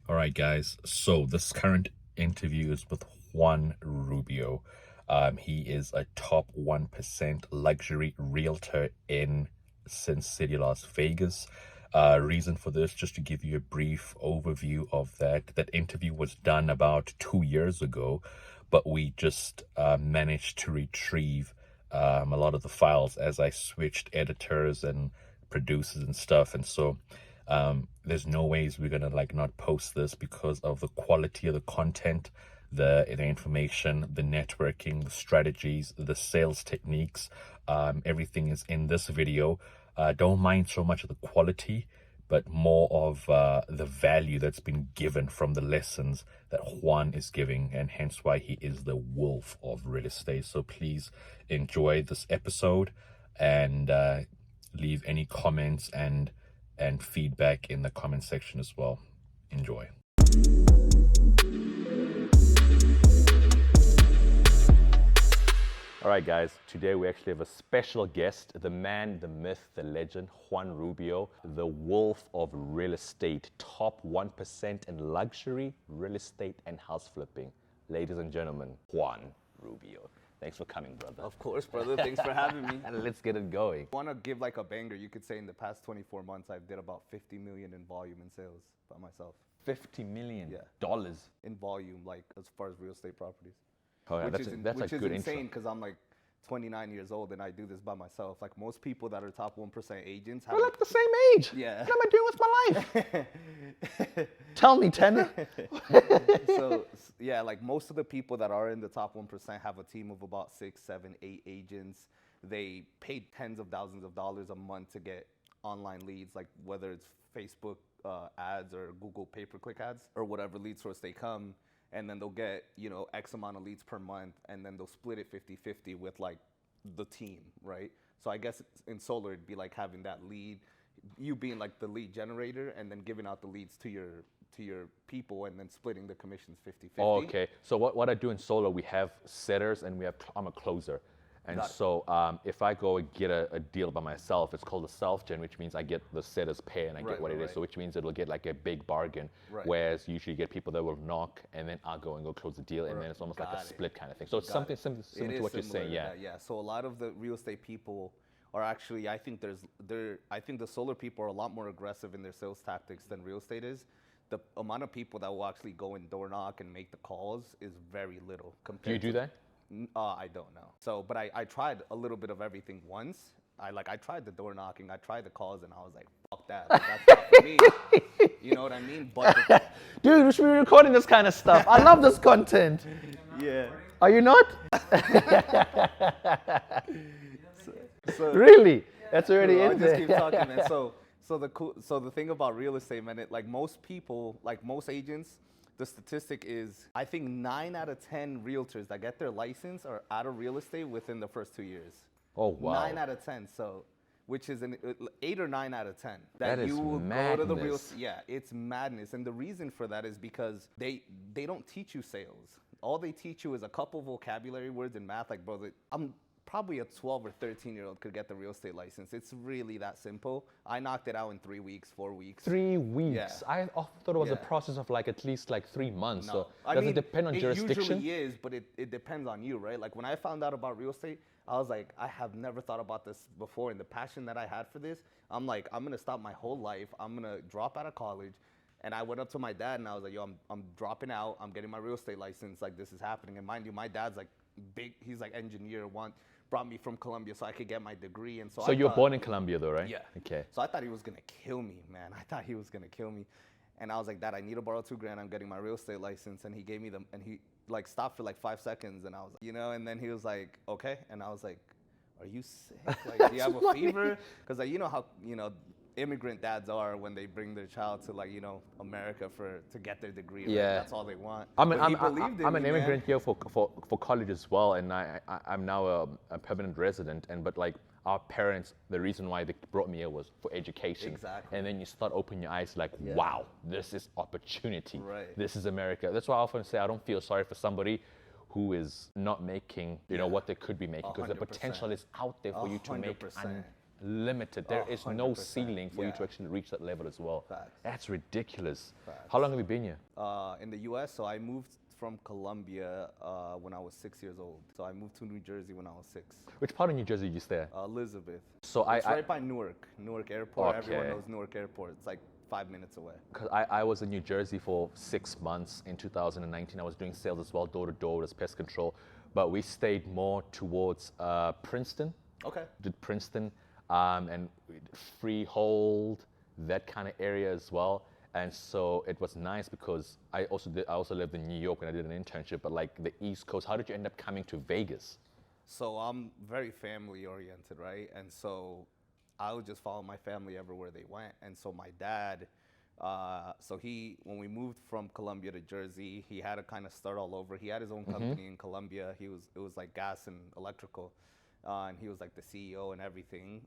All right, guys. So this current interview is with Juan Rubio. He is a top 1% luxury realtor in Sin City, Las Vegas. Reason for this, just to give you a brief overview of that. That interview was done about 2 years ago, but we just managed to retrieve a lot of the files as I switched editors and producers and stuff. And so there's no ways we're gonna not post this because of the quality of the content, the information, the networking, the strategies, the sales techniques. Everything is in this video. Don't mind so much of the quality, but more of the value that's been given from the lessons that Juan is giving, and hence why he is the wolf of real estate. So please enjoy this episode and leave any comments and feedback in the comment section as well. Enjoy. All right, guys, today we actually have a special guest, the man, the myth, the legend, Juan Rubio, the wolf of real estate, top 1% in luxury, real estate, and house flipping. Ladies and gentlemen, Juan Rubio. Thanks for coming, brother. Of course, brother. Thanks for having me. And let's get it going. I want to give like a banger. You could say in the past 24 months, I did about 50 million in volume in sales by myself. $50 million in volume, like as far as real estate properties. Oh, yeah, which is good insane because I'm like 29 years old and I do this by myself. Like most people that are top 1% agents have. We're like the same age. Yeah. What am I doing with my life? Tell me, Tanner. So yeah, like most of the people that are in the top 1% have a team of about 6, 7, 8 agents. They pay tens of thousands of dollars a month to get online leads, like whether it's Facebook ads or Google pay-per-click ads or whatever lead source they come. And then they'll get, X amount of leads per month, and then they'll split it 50-50 with like the team, right? So I guess in solar, it'd be like having that lead, you being like the lead generator, and then giving out the leads to your people, and then splitting the commissions 50-50. Oh, okay. So what I do in solar, we have setters and I'm a closer. And so if I go and get a deal by myself, it's called a self-gen, which means I get the setter's pay and I get what it is. So which means it'll get like a big bargain. Right. Whereas usually you get people that will knock and then I'll go close the deal, and then it's almost like a split kind of thing. So it's something similar to what you're saying, yeah. Yeah. So a lot of the real estate people are actually, I think the solar people are a lot more aggressive in their sales tactics than real estate is. The amount of people that will actually go and door knock and make the calls is very little compared. Do you do that? I don't know. So, but I tried a little bit of everything once. I tried the door knocking, I tried the calls, and I was like, fuck that. Like, that's not for me. You know what I mean? But dude, we should be recording this kind of stuff. I love this content. Yeah. Are you not? So really? That's already in there. I just keep talking, man. So the thing about real estate, man, most people, like most agents, the statistic is, I think 9 out of 10 realtors that get their license are out of real estate within the first 2 years. Oh, wow. 9 out of 10, so, which is 8 or 9 out of 10. That is madness. Go to the yeah, it's madness. And the reason for that is because they don't teach you sales. All they teach you is a couple vocabulary words and math. Like, bro, I'm probably a 12 or 13-year-old could get the real estate license. It's really that simple. I knocked it out in 3 weeks, 4 weeks. 3 weeks? Yeah. I often thought it was a process of at least 3 months. No. So does it depend on jurisdiction? It usually is, but it depends on you, right? Like when I found out about real estate, I was like, I have never thought about this before. And the passion that I had for this, I'm like, I'm gonna stop my whole life. I'm gonna drop out of college. And I went up to my dad and I was like, yo, I'm dropping out. I'm getting my real estate license. Like this is happening. And mind you, my dad's like big, he's like engineer, brought me from Colombia so I could get my degree. And so you were born in Colombia though, right? Yeah. Okay. So I thought he was gonna kill me, man. I thought he was gonna kill me. And I was like, Dad, I need to borrow $2,000. I'm getting my real estate license. And he gave me them, and he stopped for 5 seconds. And I was like, and then he was like, okay. And I was like, are you sick? Like, do you have a fever? Because you know how, immigrant dads are when they bring their child to America to get their degree. Right? Yeah, that's all they want. I'm an immigrant here for college as well, and I'm now a permanent resident. But our parents, the reason why they brought me here was for education. Exactly. And then you start opening your eyes wow, this is opportunity. Right. This is America. That's why I often say I don't feel sorry for somebody who is not making what they could be making, because the potential is out there for you to make limited. There is no 100%. ceiling for you to Yeah. actually reach that level as well. Facts. That's ridiculous. Facts. How long have you been here? In the U.S., so I moved from Colombia when I was 6 years old. So I moved to New Jersey when I was 6. Which part of New Jersey you stay at? Elizabeth. So It's right by Newark Airport. Everyone Okay. knows Newark Airport. It's like 5 minutes away. Because I was in New Jersey for 6 months in 2019. I was doing sales as well, door to door as pest control. But we stayed more towards Princeton. Okay. Did Princeton and Freehold, that kind of area as well. And so it was nice because I also lived in New York when I did an internship. But like the East Coast, how did you end up coming to Vegas? So I'm very family oriented, right? And so I would just follow my family everywhere they went. And so my dad, when we moved from Colombia to Jersey, he had to kind of start all over. He had his own company in Colombia. It was like gas and electrical, and he was like the CEO and everything.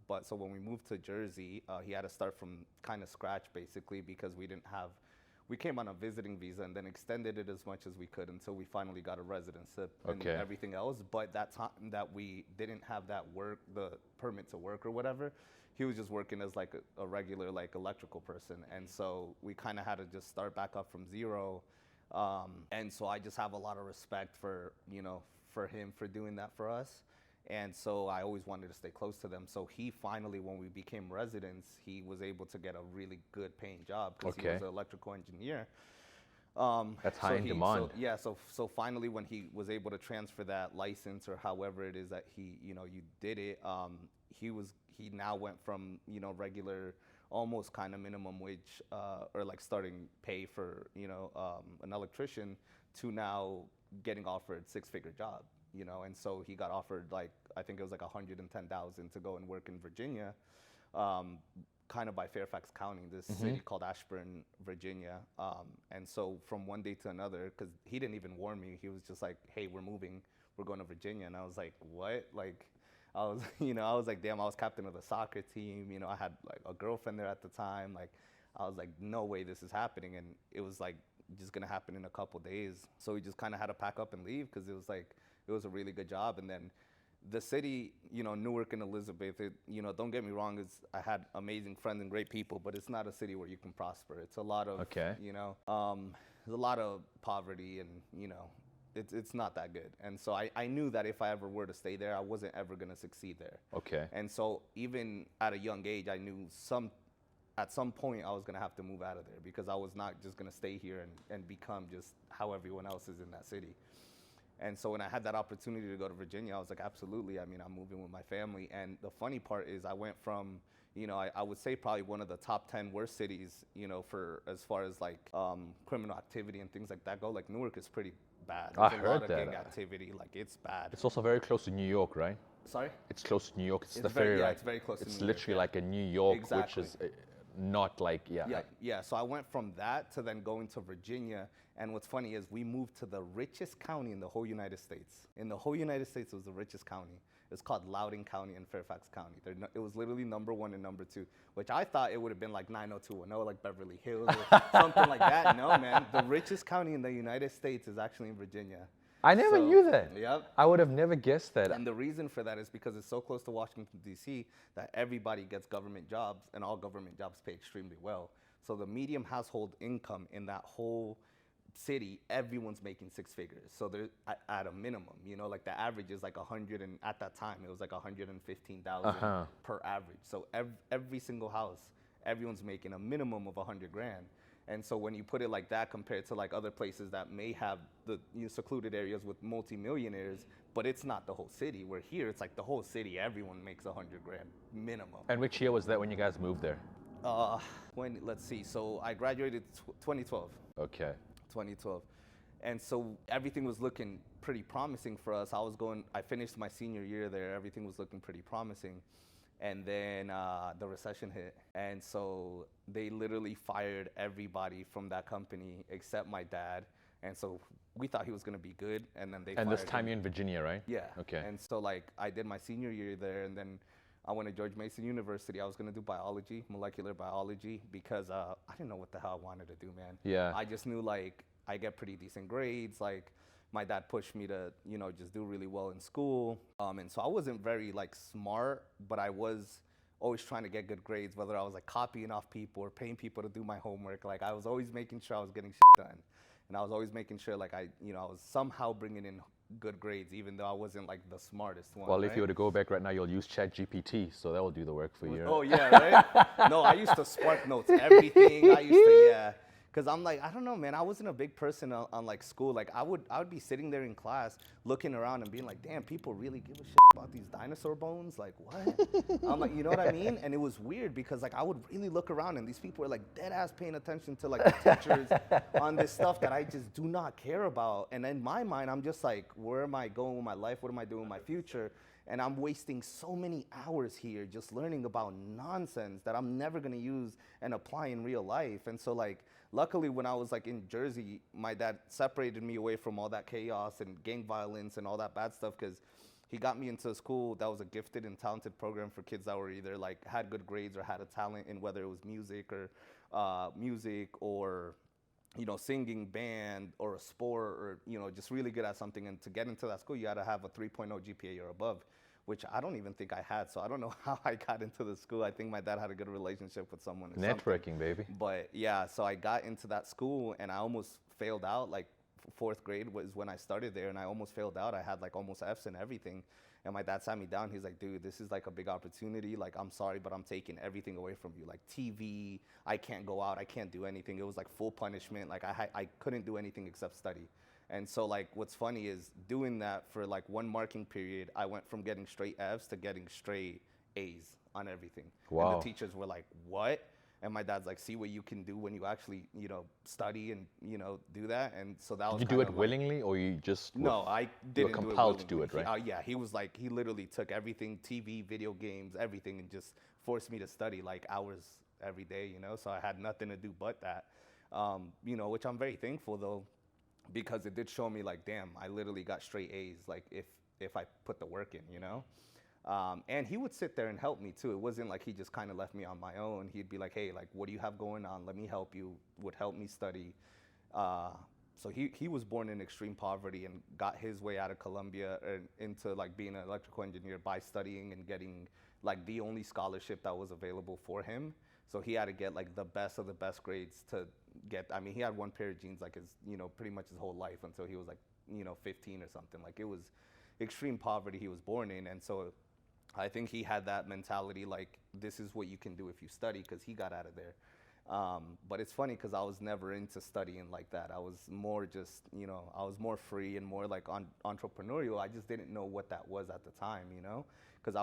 But so when we moved to Jersey, he had to start from kind of scratch basically because we came on a visiting visa and then extended it as much as we could until we finally got a residency and Okay. everything else. But that time that we didn't have the permit to work or whatever, he was just working as like a regular like electrical person. And so we kind of had to just start back up from zero. And so I just have a lot of respect for him for doing that for us. And so I always wanted to stay close to them. So he finally, when we became residents, he was able to get a really good paying job because he Okay. was an electrical engineer. That's high in demand. So finally, when he was able to transfer that license or however it is that you did it, he now went from regular, almost kind of minimum wage or like starting pay for an electrician to now getting offered six-figure job. And so he got offered like I think it was like 110,000 to go and work in Virginia, kind of by Fairfax County, this city called Ashburn, Virginia. And so from one day to another, because he didn't even warn me, he was just like, "Hey, we're moving, we're going to Virginia," and I was like, "What?" Like, I was I was like, "Damn!" I was captain of the soccer team. I had like a girlfriend there at the time. Like, I was like, "No way, this is happening," and it was like just gonna happen in a couple days. So we just kind of had to pack up and leave because it was a really good job. And then the city, Newark and Elizabeth, don't get me wrong, I had amazing friends and great people, but it's not a city where you can prosper. It's a lot of, Okay. there's a lot of poverty and, it's not that good. And so I knew that if I ever were to stay there, I wasn't ever going to succeed there. Okay. And so even at a young age, I knew at some point I was going to have to move out of there because I was not just going to stay here and become just how everyone else is in that city. And so when I had that opportunity to go to Virginia, I was like, absolutely. I mean, I'm moving with my family. And the funny part is I went from, I would say probably one of the top 10 worst cities, for as far as like criminal activity and things like that go. Like Newark is pretty bad. I There's a heard lot of that. gang activity. Like it's bad. It's also very close to New York, right? Sorry? It's close to New York. It's the very- ferry, yeah, right? it's very close to It's New York, literally yeah. like a New York, Exactly. which is not like, Yeah. So I went from that to then going to Virginia. And what's funny is we moved to the richest county in the whole United States. In the whole United States, it was the richest county. It's called Loudoun County and Fairfax County. It was literally number 1 and number 2, which I thought it would have been like 90210, like Beverly Hills or something like that. No, man. The richest county in the United States is actually in Virginia. I never knew that. Yep. I would have never guessed that. And the reason for that is because it's so close to Washington, D.C., that everybody gets government jobs, and all government jobs pay extremely well. So the median household income in that whole city, everyone's making six figures. So they're at a minimum, like the average is like 100, and at that time it was like 115,000 per average. So every single house, everyone's making a minimum of 100 grand. And so when you put it like that compared to like other places that may have the secluded areas with multimillionaires, but it's not the whole city. Where here, it's like the whole city, everyone makes 100 grand minimum. And which year was that when you guys moved there? Let's see. So I graduated 2012. Okay. 2012. And so everything was looking pretty promising for us. I finished my senior year there. Everything was looking pretty promising. And then the recession hit. And so they literally fired everybody from that company except my dad. And so we thought he was going to be good. And then they And fired this time him. you're in Virginia, right? Yeah. Okay. And so like I did my senior year there, and then I went to George Mason University. I was going to do biology, molecular biology, because I didn't know what the hell I wanted to do, man. Yeah. I just knew like I get pretty decent grades. Like, my dad pushed me to, just do really well in school. And so I wasn't very like smart, but I was always trying to get good grades, whether I was like copying off people or paying people to do my homework. Like I was always making sure I was getting shit done. And I was always making sure like I was somehow bringing in good grades, even though I wasn't like the smartest one. Well, right? if you were to go back right now, you'll use ChatGPT, so that will do the work for you. Oh yeah, right. No, I used to Spark Notes everything. I used to because I'm like I don't know, man. I wasn't a big person on like school. Like I would be sitting there in class looking around and being like, damn, people really give a shit about these dinosaur bones. Like what? I'm like, you know what I mean? And it was weird because like I would really look around and these people were like dead ass paying attention to like the teachers on this stuff that I just do not care about. And in my mind, I'm just like, where am I going with my life? What am I doing with my future? And I'm wasting so many hours here just learning about nonsense that I'm never gonna use and apply in real life. And so like, luckily when I was like in Jersey, my dad separated me away from all that chaos and gang violence and all that bad stuff because he got me into a school that was a gifted and talented program for kids that were either like had good grades or had a talent in whether it was music or singing, band, or a sport, or, just really good at something. And to get into that school, you had to have a 3.0 GPA or above, which I don't even think I had. So I don't know how I got into the school. I think my dad had a good relationship with someone. Or Networking, something. baby. But yeah, so I got into that school and I almost failed out. Like fourth grade was when I started there and I almost failed out. I had like almost F's and everything. And my dad sat me down. He's like, dude, this is like a big opportunity. Like, I'm sorry, but I'm taking everything away from you. Like TV, I can't go out. I can't do anything. It was like full punishment. Like I couldn't do anything except study. And so like, what's funny is doing that for like one marking period, I went from getting straight F's to getting straight A's on everything. Wow. And the teachers were like, what? And my dad's like, see what you can do when you actually, study and, do that. And so that was. Did you do it willingly or you just. No, I didn't you were compelled to do it, right? Yeah, he was like, he literally took everything, TV, video games, everything, and just forced me to study like hours every day, So I had nothing to do but that, which I'm very thankful though, because it did show me like, damn, I literally got straight A's, like if I put the work in, And he would sit there and help me too. It wasn't like he just kind of left me on my own. He'd be like, hey, like, what do you have going on? Let me help you, would help me study. So he was born in extreme poverty and got his way out of Colombia and into like being an electrical engineer by studying and getting like the only scholarship that was available for him. So he had to get like the best of the best grades to get, I mean, he had one pair of jeans like his, pretty much his whole life until he was like, 15 or something. Like it was extreme poverty he was born in. And so I think he had that mentality like, this is what you can do if you study, because he got out of there. But it's funny because I was never into studying like that. I was more just, I was more free and more like entrepreneurial. I just didn't know what that was at the time, because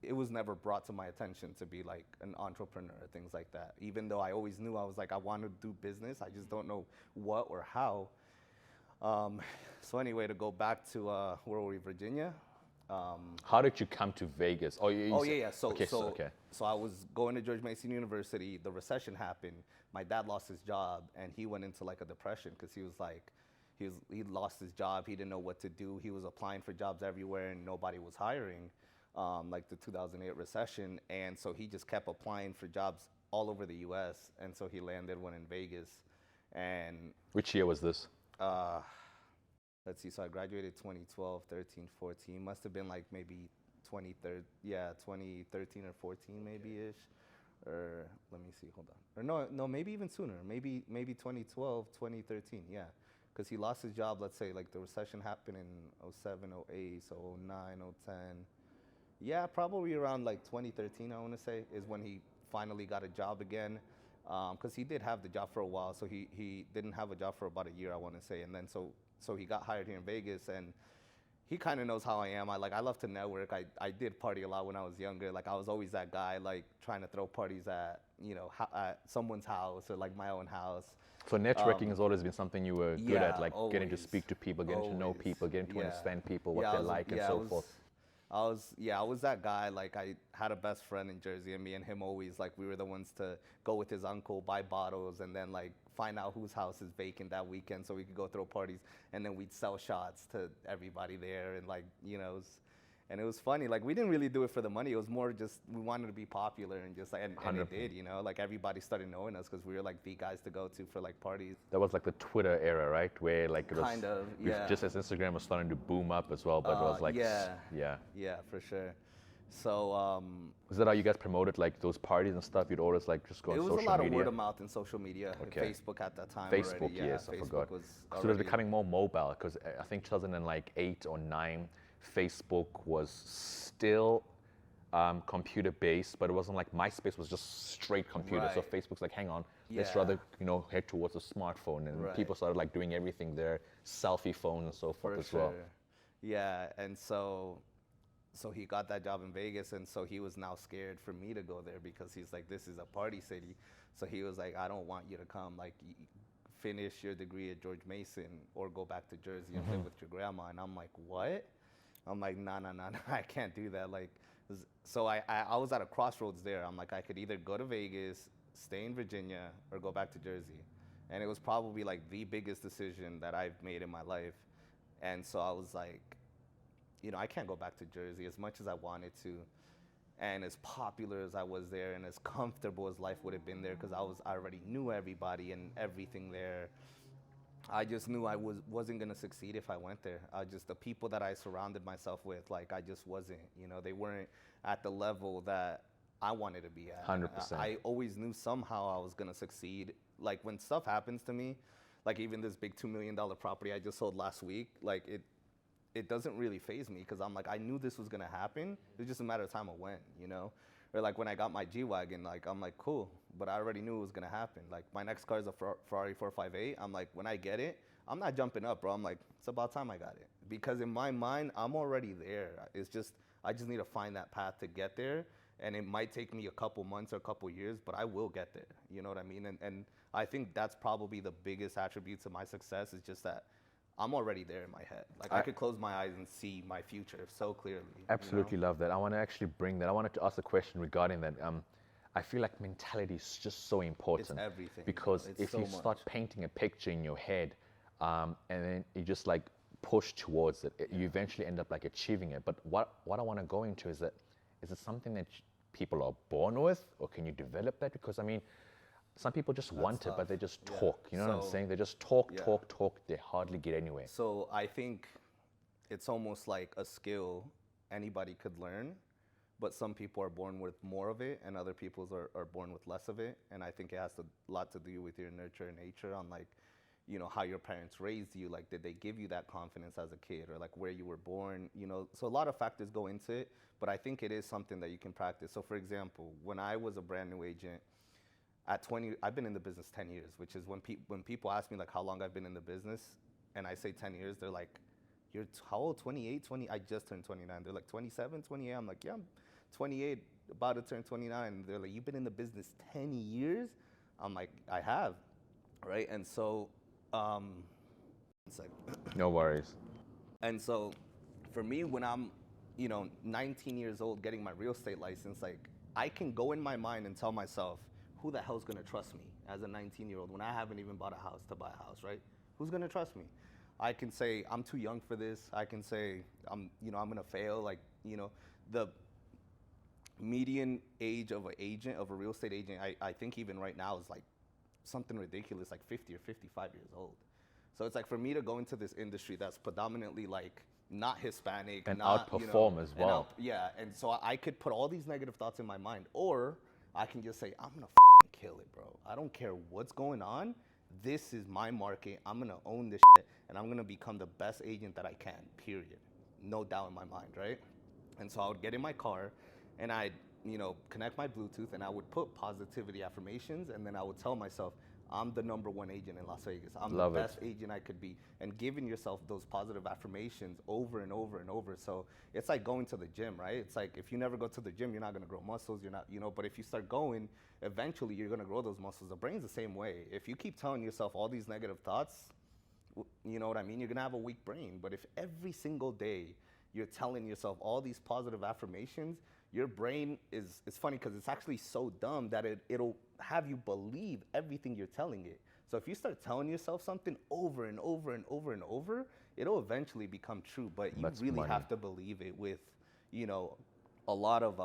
it was never brought to my attention to be like an entrepreneur, things like that. Even though I always knew I was like, I want to do business. I just don't know what or how. So anyway, to go back to, where were we, Virginia? How did you come to Vegas? So okay. So I was going to George Mason University. The recession happened. My dad lost his job, and he went into like a depression because he was like, he lost his job. He didn't know what to do. He was applying for jobs everywhere, and nobody was hiring, like the 2008 recession. And so he just kept applying for jobs all over the U.S. And so he landed one in Vegas. And which year was this? Let's see, so I graduated 2012, 13, 14. Must have been like maybe 2013 or 14 maybe-ish. Or let me see, hold on. Or no, maybe even sooner. Maybe 2012, 2013, yeah. Because he lost his job, let's say, like the recession happened in 07, 08, so 09, 010. Yeah, probably around like 2013, I want to say, is when he finally got a job again. Because he did have the job for a while, so he didn't have a job for about a year, I want to say. And then so he got hired here in Vegas, and he kind of knows how I am. I love to network. I did party a lot when I was younger. Like I was always that guy, like trying to throw parties at, at someone's house or like my own house. So networking has always been something you were good at, like always, getting to speak to people, getting to know people, getting to understand people, what they like, and so forth. I was that guy. Like I had a best friend in Jersey, and me and him always like we were the ones to go with his uncle, buy bottles, and then like find out whose house is vacant that weekend so we could go throw parties, and then we'd sell shots to everybody there, and like And it was funny. Like, we didn't really do it for the money. It was more just we wanted to be popular and just like, and it did, you know. Like, everybody started knowing us because we were like the guys to go to for like parties. That was like the Twitter era, right? Where like it was Kind of, yeah. just as Instagram was starting to boom up as well, but it was like yeah, yeah. for sure. So Was that how you guys promoted like those parties and stuff? You'd always like just go on it social was a lot media? of word of mouth and social media. Okay. Facebook at that time. Facebook, already. Yeah, yes, I Facebook forgot. was Because it was already- becoming more mobile. Because I think 2008 or 9, Facebook was still computer based, but it wasn't like MySpace was just straight computer. So Right. Facebook's like, hang on, let's Yeah. rather head towards a smartphone, and Right. people started like doing everything there, selfie phones and so forth For as sure. well. Yeah, and so he got that job in Vegas, and so he was now scared for me to go there because he's like, this is a party city. So he was like, I don't want you to come. Like, finish your degree at George Mason or go back to Jersey and live with your grandma. And I'm like, what? I'm like, nah, I can't do that. Like, so I was at a crossroads there. I'm like, I could either go to Vegas, stay in Virginia, or go back to Jersey. And it was probably like the biggest decision that I've made in my life. And so I was like, I can't go back to Jersey as much as I wanted to. And as popular as I was there and as comfortable as life would have been there, because I already knew everybody and everything there. I just knew I wasn't going to succeed if I went there. The people that I surrounded myself with, like, I just wasn't, they weren't at the level that I wanted to be at. 100%. I always knew somehow I was going to succeed. Like, when stuff happens to me, like even this big $2 million property I just sold last week, like it doesn't really faze me because I'm like, I knew this was going to happen. It's just a matter of time of when, Or like when I got my G-Wagon, like I'm like, cool, but I already knew it was gonna happen. Like my next car is a Ferrari 458. I'm like, when I get it, I'm not jumping up, bro. I'm like, it's about time I got it. Because in my mind, I'm already there. It's just, I just need to find that path to get there. And it might take me a couple months or a couple years, but I will get there. You know what I mean? And I think that's probably the biggest attribute to my success is just that I'm already there in my head. Like I could close my eyes and see my future so clearly. Absolutely love that. I want to actually bring that. I wanted to ask a question regarding that. I feel like mentality is just so important. It's everything. Because It's if so you much. start painting a picture in your head, and then you just like push towards it, you eventually end up like achieving it. But what I want to go into is that, is it something that people are born with, or can you develop that? Because I mean, some people just want it, but they just talk. You know what I'm saying? They just talk. They hardly get anywhere. So I think it's almost like a skill anybody could learn, but some people are born with more of it and other people are born with less of it. And I think it has a lot to do with your nurture and nature on like, how your parents raised you. Like, did they give you that confidence as a kid, or like where you were born, So a lot of factors go into it, but I think it is something that you can practice. So for example, when I was a brand new agent, at 20, I've been in the business 10 years, which is when people ask me like how long I've been in the business, and I say 10 years, they're like, you're how old, 28, 20? I just turned 29. They're like 27, 28. I'm like, yeah, I'm 28, about to turn 29. They're like, you've been in the business 10 years? I'm like, I have, right? And so, it's like, No worries. and so for me, when I'm, 19 years old getting my real estate license, like I can go in my mind and tell myself, who the hell's gonna trust me as a 19-year-old when I haven't even bought a house to buy a house, right? Who's gonna trust me? I can say I'm too young for this. I can say I'm gonna fail. Like, the median age of a real estate agent, I think even right now is like something ridiculous, like 50 or 55 years old. So it's like for me to go into this industry that's predominantly like not Hispanic And not, outperform as well. And so I could put all these negative thoughts in my mind, or I can just say, I'm gonna kill it, bro. I don't care what's going on. This is my market. I'm gonna own this shit, and I'm gonna become the best agent that I can, period. No doubt in my mind, right? And so I would get in my car, and I'd, connect my Bluetooth, and I would put positivity affirmations, and then I would tell myself, I'm the #1 agent in Las Vegas. I'm the best agent I could be. And giving yourself those positive affirmations over and over and over. So it's like going to the gym, right? It's like if you never go to the gym, you're not gonna grow muscles. You're not, but if you start going, eventually you're gonna grow those muscles. The brain's the same way. If you keep telling yourself all these negative thoughts, you know what I mean? You're gonna have a weak brain. But if every single day you're telling yourself all these positive affirmations, your brain it's funny because it's actually so dumb that it'll have you believe everything you're telling it. So if you start telling yourself something over and over and over and over, it'll eventually become true. But you That's really money. have to believe it with, you know, a lot of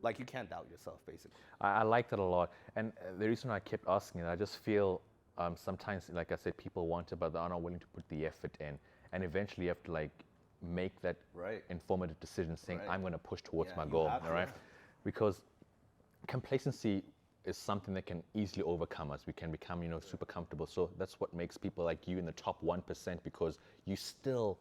like you can't doubt yourself basically. I like that a lot. And the reason I kept asking it, I just feel sometimes, like I said, people want it, but they're not willing to put the effort in. And eventually you have to like make that Right. informative decision saying, Right. I'm going to push towards Yeah, my you goal, have all to. right? Because complacency is something that can easily overcome us. We can become, super comfortable. So that's what makes people like you in the top 1%, because you still,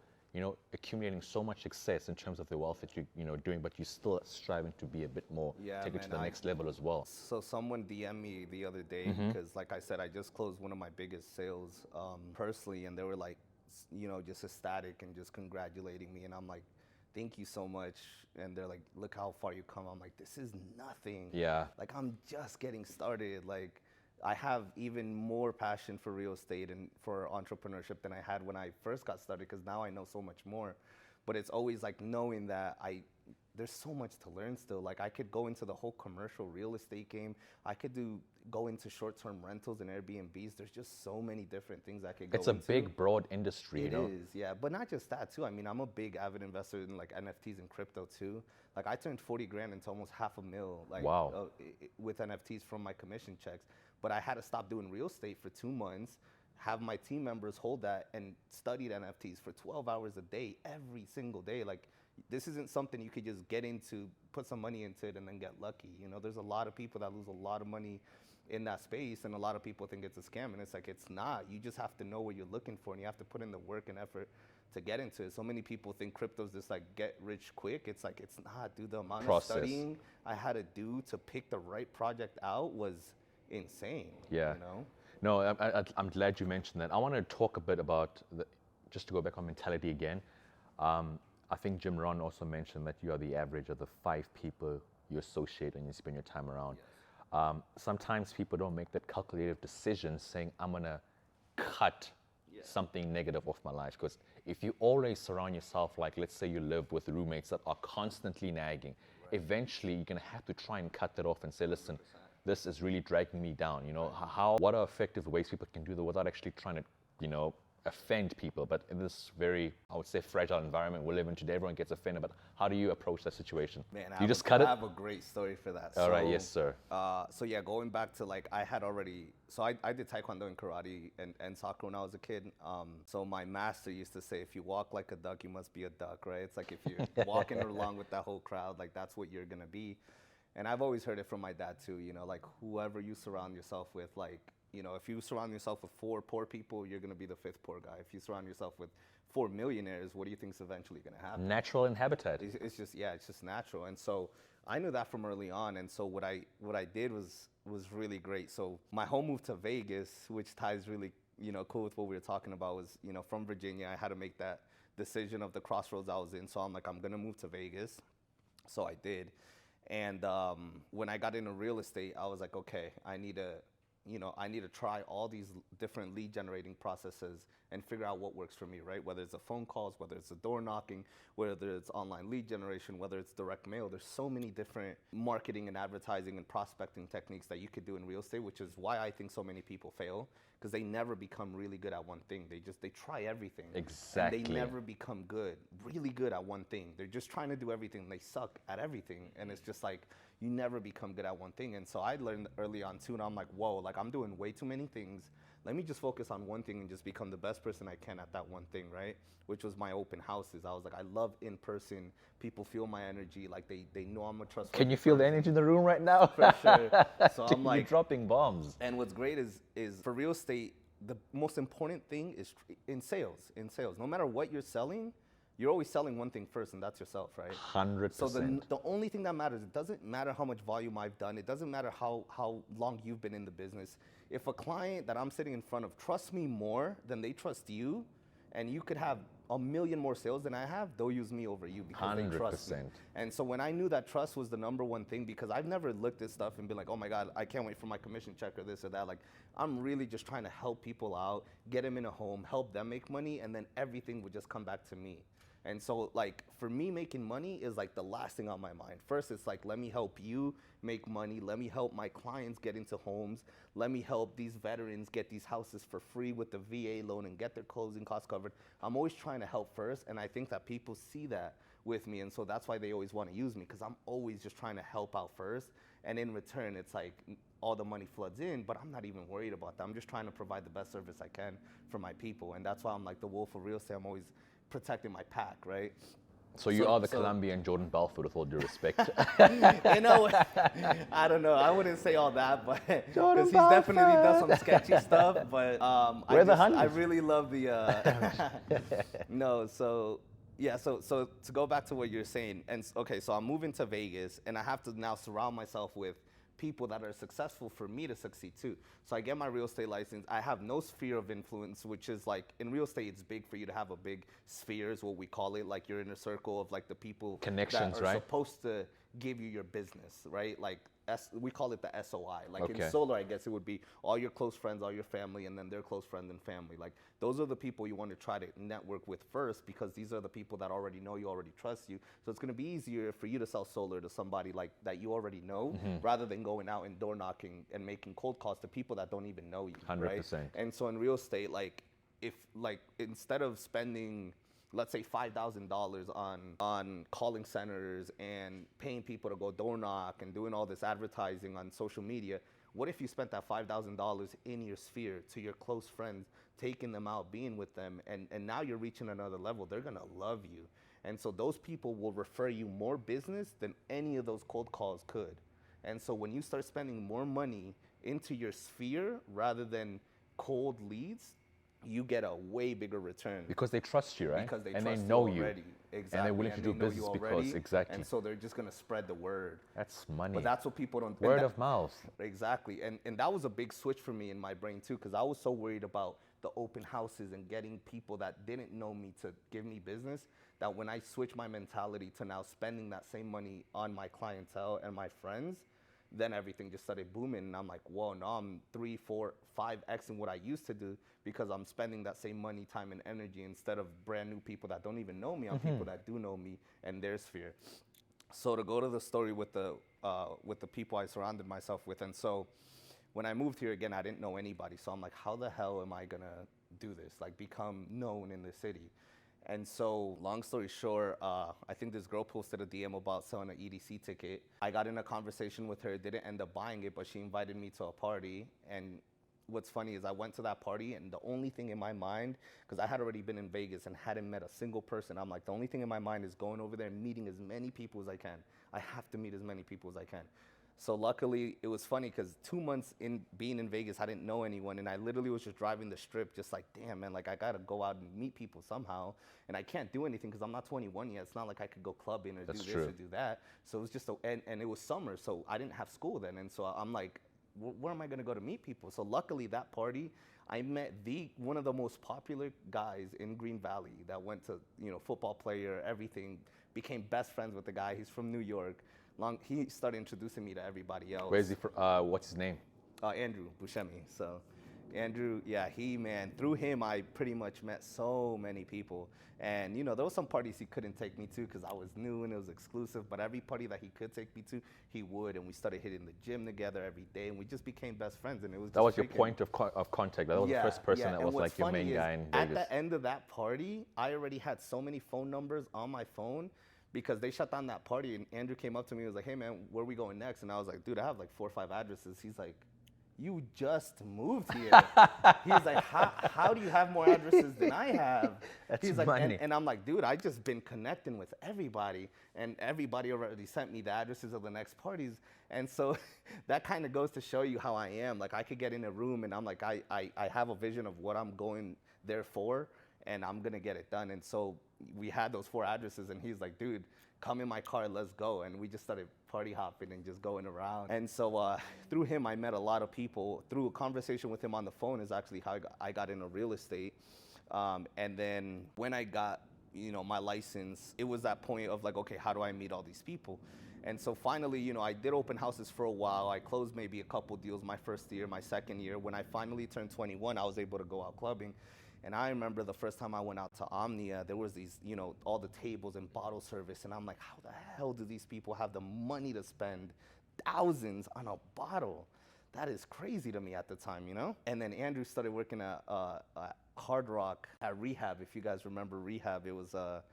accumulating so much success in terms of the wealth that you're doing, but you're still striving to be a bit more, Yeah, take it to man, the next level as well. So someone DM'd me the other day because, like I said, I just closed one of my biggest sales personally, and they were like, just ecstatic and just congratulating me, and I'm like, thank you so much. And they're like, look how far you come. I'm like, this is nothing. Yeah. Like, I'm just getting started. Like, I have even more passion for real estate and for entrepreneurship than I had when I first got started, because now I know so much more. But it's always like knowing that there's so much to learn still. Like, I could go into the whole commercial real estate game. I could go into short-term rentals and Airbnbs. There's just so many different things I could go into. It's a big, broad industry, It is, yeah. But not just that too. I mean, I'm a big avid investor in like NFTs and crypto too. Like, I turned 40 grand into almost $500,000 like Wow. with NFTs from my commission checks. But I had to stop doing real estate for 2 months, have my team members hold that, and studied NFTs for 12 hours a day, every single day. Like, this isn't something you could just get into, put some money into it, and then get lucky. There's a lot of people that lose a lot of money in that space, and a lot of people think it's a scam, and it's like, it's not. You just have to know what you're looking for, and you have to put in the work and effort to get into it. So many people think crypto's just like get rich quick. It's like, it's not, dude. The amount Process. of studying I had to do to pick the right project out was insane. Yeah. No, I'm glad you mentioned that. I want to talk a bit about, just to go back on mentality again. I think Jim Rohn also mentioned that you are the average of the 5 people you associate and you spend your time around. Yes. Sometimes people don't make that calculative decision saying, I'm going to cut something negative off my life. Because if you always surround yourself, like, let's say you live with roommates that are constantly nagging, eventually you're going to have to try and cut that off and say, listen, this is really dragging me down. What are effective ways people can do that without actually trying to, offend people? But in this very, I would say, fragile environment we live in today, everyone gets offended. But how do you approach that situation? Man, you just cut it? I have a great story for that. All right, yes, sir. So yeah, going back to like, I did Taekwondo and karate and soccer when I was a kid. So my master used to say, if you walk like a duck, you must be a duck, right? It's like, if you're walking along with that whole crowd, like, that's what you're gonna be. And I've always heard it from my dad too, like, whoever you surround yourself with, like, if you surround yourself with 4 poor people, you're gonna be the 5th poor guy. If you surround yourself with 4 millionaires, what do you think's eventually gonna happen? Natural in habitat. It's just natural. And so I knew that from early on. And so what I did was really great. So my whole move to Vegas, which ties really, cool with what we were talking about, was, from Virginia, I had to make that decision of the crossroads I was in. So I'm like, I'm gonna move to Vegas. So I did. And when I got into real estate, I was like, okay, I need to try all these different lead generating processes and figure out what works for me, right? Whether it's the phone calls, whether it's the door knocking, whether it's online lead generation, whether it's direct mail. There's so many different marketing and advertising and prospecting techniques that you could do in real estate, which is why I think so many people fail, because they never become really good at one thing. They try everything. Exactly. And they never become really good at one thing. They're just trying to do everything. They suck at everything. And it's just like, you never become good at one thing. And so I learned early on too, and I'm like, whoa, like, I'm doing way too many things. Let me just focus on one thing and just become the best person I can at that one thing, right? Which was my open houses. I was like, I love in person. People feel my energy. Like, they know I'm a trustworthy Can you feel the energy in the room right now? For sure. So I'm You're like, dropping bombs. and what's great is for real estate, the most important thing is in sales. No matter what you're selling, you're always selling one thing first, and that's yourself, right? 100%. So the only thing that matters, it doesn't matter how much volume I've done. It doesn't matter how long you've been in the business. If a client that I'm sitting in front of trusts me more than they trust you, and you could have 1 million more sales than I have, they'll use me over you because they trust me. 100%. And so when I knew that trust was the number one thing, because I've never looked at stuff and been like, oh my God, I can't wait for my commission check or this or that. Like, I'm really just trying to help people out, get them in a home, help them make money, and then everything would just come back to me. And so, like, for me, making money is like the last thing on my mind. First, it's like, let me help you make money. Let me help my clients get into homes. Let me help these veterans get these houses for free with the VA loan and get their closing costs covered. I'm always trying to help first, and I think that people see that. with me. And so that's why they always want to use me, because I'm always just trying to help out first. And in return, it's like all the money floods in, but I'm not even worried about that. I'm just trying to provide the best service I can for my people. And that's why I'm like the wolf of real estate. I'm always protecting my pack, right? So you are the Colombian Jordan Belfort, with all due respect. You know, I don't know. I wouldn't say all that, but because he's definitely does some sketchy stuff. But I really love the. No, so yeah, so to go back to what you're saying, and okay, so I'm moving to Vegas, and I have to now surround myself with people that are successful for me to succeed too. So I get my real estate license. I have no sphere of influence, which is like, in real estate, it's big for you to have a big sphere, is what we call it. Like, you're in a circle of like the people Connections, that are right? supposed to give you your business, right? Like, we call it the SOI. Like, Okay. in solar, I guess it would be all your close friends, all your family, and then their close friends and family. Like, those are the people you want to try to network with first, because these are the people that already know you, already trust you. So it's going to be easier for you to sell solar to somebody like that you already know, rather than going out and door knocking and making cold calls to people that don't even know you. 100%. Right? And so in real estate, like, if like instead of spending, let's say $5,000 on calling centers and paying people to go door knock and doing all this advertising on social media, what if you spent that $5,000 in your sphere to your close friends, taking them out, being with them, and now you're reaching another level. They're gonna love you. And so those people will refer you more business than any of those cold calls could. And so when you start spending more money into your sphere rather than cold leads, you get a way bigger return. Because they trust you, right? Because they and trust they know you you already. Exactly. And they're willing to do they know business you because, already, exactly. And so they're just gonna spread the word. That's money. But that's what people don't. Word of mouth. Exactly. And that was a big switch for me in my brain too, because I was so worried about the open houses and getting people that didn't know me to give me business, that when I switched my mentality to now spending that same money on my clientele and my friends, then everything just started booming. And I'm like, whoa, now I'm 3, 4, 5Xing what I used to do, because I'm spending that same money, time, and energy instead of brand new people that don't even know me on people that do know me and their sphere. So to go to the story with the people I surrounded myself with, and so when I moved here again, I didn't know anybody. So I'm like, how the hell am I gonna do this? Like, become known in the city? And so, long story short, I think this girl posted a DM about selling an EDC ticket. I got in a conversation with her, didn't end up buying it, but she invited me to a party. And what's funny is I went to that party, and the only thing in my mind, because I had already been in Vegas and hadn't met a single person, I'm like, the only thing in my mind is going over there and meeting as many people as I can. I have to meet as many people as I can. So luckily, it was funny because 2 months in being in Vegas, I didn't know anyone, and I literally was just driving the strip, just like, damn, man, like, I gotta go out and meet people somehow, and I can't do anything because I'm not 21 yet. It's not like I could go clubbing or do this or do that. So it was just, and it was summer, so I didn't have school then, and so I'm like, where am I gonna go to meet people? So luckily, that party, I met one of the most popular guys in Green Valley that went to, football player, everything, became best friends with the guy. He's from New York. He started introducing me to everybody else. Where's he from? What's his name? Andrew Buscemi. So Andrew, yeah, through him, I pretty much met so many people. And, there was some parties he couldn't take me to because I was new and it was exclusive. But every party that he could take me to, he would. And we started hitting the gym together every day. And we just became best friends. And it was that was your point of contact. That was the first person that was like your main guy in Vegas. At the end of that party, I already had so many phone numbers on my phone, because they shut down that party, and Andrew came up to me and was like, hey man, where are we going next? And I was like, dude, I have like 4 or 5 addresses. He's like, you just moved here. He's like, how do you have more addresses than I have? That's He's like, money. and I'm like, dude, I just been connecting with everybody, and everybody already sent me the addresses of the next parties. And so that kind of goes to show you how I am. Like, I could get in a room and I'm like, I have a vision of what I'm going there for, and I'm gonna get it done. And so we had those 4 addresses, and he's like, dude, come in my car, let's go. And we just started party hopping and just going around. And so through him, I met a lot of people. Through a conversation with him on the phone is actually how I got into real estate. And then when I got, my license, it was that point of like, okay, how do I meet all these people? And so finally, I did open houses for a while. I closed maybe a couple deals my first year, my second year. When I finally turned 21, I was able to go out clubbing. And I remember the first time I went out to Omnia, there was these, all the tables and bottle service. And I'm like, how the hell do these people have the money to spend thousands on a bottle? that is crazy to me at the time, you know? And then Andrew started working at Hard Rock at Rehab. If you guys remember Rehab, it was a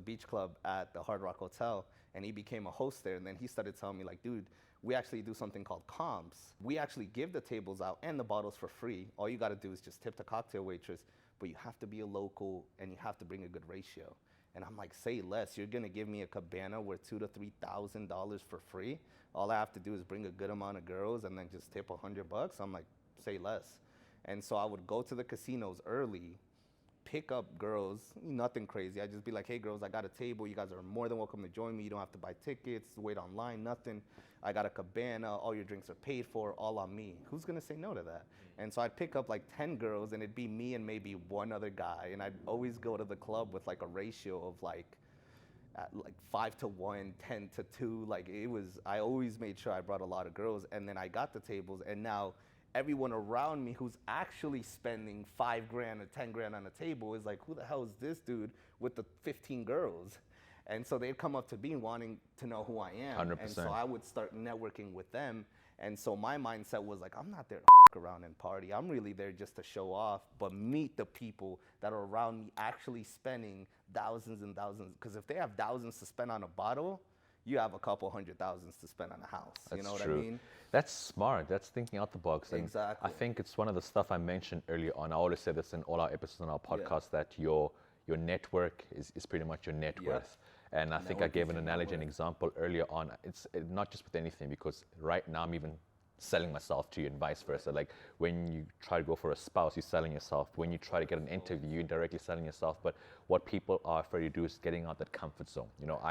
beach club at the Hard Rock Hotel, and he became a host there. And then he started telling me like, dude, we actually do something called comps. We actually give the tables out and the bottles for free. All you got to do is just tip the cocktail waitress, but you have to be a local and you have to bring a good ratio. And I'm like, say less. You're gonna give me a cabana worth $2,000 to $3,000 for free. All I have to do is bring a good amount of girls and then just tip $100. I'm like, say less. And so I would go to the casinos early, pick up girls, nothing crazy. I'd just be like, hey girls, I got a table. You guys are more than welcome to join me. You don't have to buy tickets, wait online, nothing. I got a cabana, all your drinks are paid for, all on me. Who's gonna say no to that? And so I'd pick up like 10 girls and it'd be me and maybe one other guy. And I'd always go to the club with like a ratio of like 5 to 1, 10 to 2. Like it was, I always made sure I brought a lot of girls. And then I got the tables, and now everyone around me who's actually spending $5,000 or $10,000 on a table is like, who the hell is this dude with the 15 girls? And so they'd come up to me wanting to know who I am. 100%. And so I would start networking with them. And so my mindset was like, I'm not there to around and party. I'm really there just to show off, but meet the people that are around me actually spending thousands and thousands. Because if they have thousands to spend on a bottle, you have a couple $100,000s to spend on a house. That's you know what true. I mean? That's smart. That's thinking out the box. And Exactly. I think it's one of the stuff I mentioned earlier on. I always say this in all our episodes on our podcast, that your network is pretty much your net worth. And I think I gave an analogy, an example earlier on. It's not just with anything, because right now I'm even selling myself to you and vice versa. Like when you try to go for a spouse, you're selling yourself. When you try to get an interview, you're directly selling yourself. But what people are afraid to do is getting out that comfort zone. You know,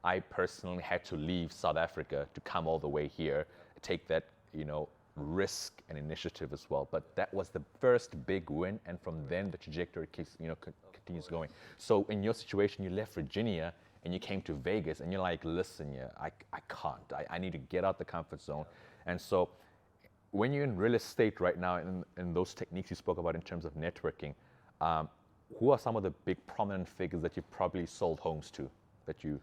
I personally had to leave South Africa to come all the way here, take that, you know, risk and initiative as well. But that was the first big win, and from then the trajectory keeps, you know, continues going. So in your situation, you left Virginia and you came to Vegas, and you're like, listen, yeah, I can't. I need to get out the comfort zone. And so when you're in real estate right now, and those techniques you spoke about in terms of networking, who are some of the big prominent figures that you've probably sold homes to that you...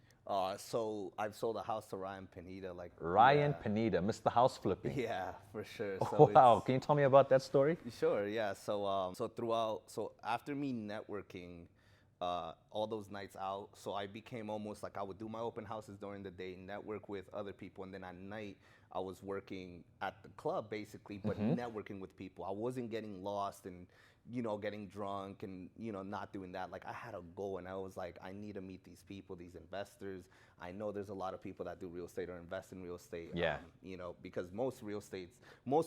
So I've sold a house to Ryan Pineda. Like Ryan Pineda, Mr. House Flipping. Yeah, for sure. So Wow, can you tell me about that story? Sure, yeah. So so after me networking all those nights out, so I became almost like I would do my open houses during the day, network with other people, and then at night I was working at the club basically, but networking with people. I wasn't getting lost and, you know, getting drunk and, you know, not doing that. Like I had a goal, and I was like, I need to meet these people, these investors. I know there's a lot of people that do real estate or invest in real estate. Yeah. You know, because most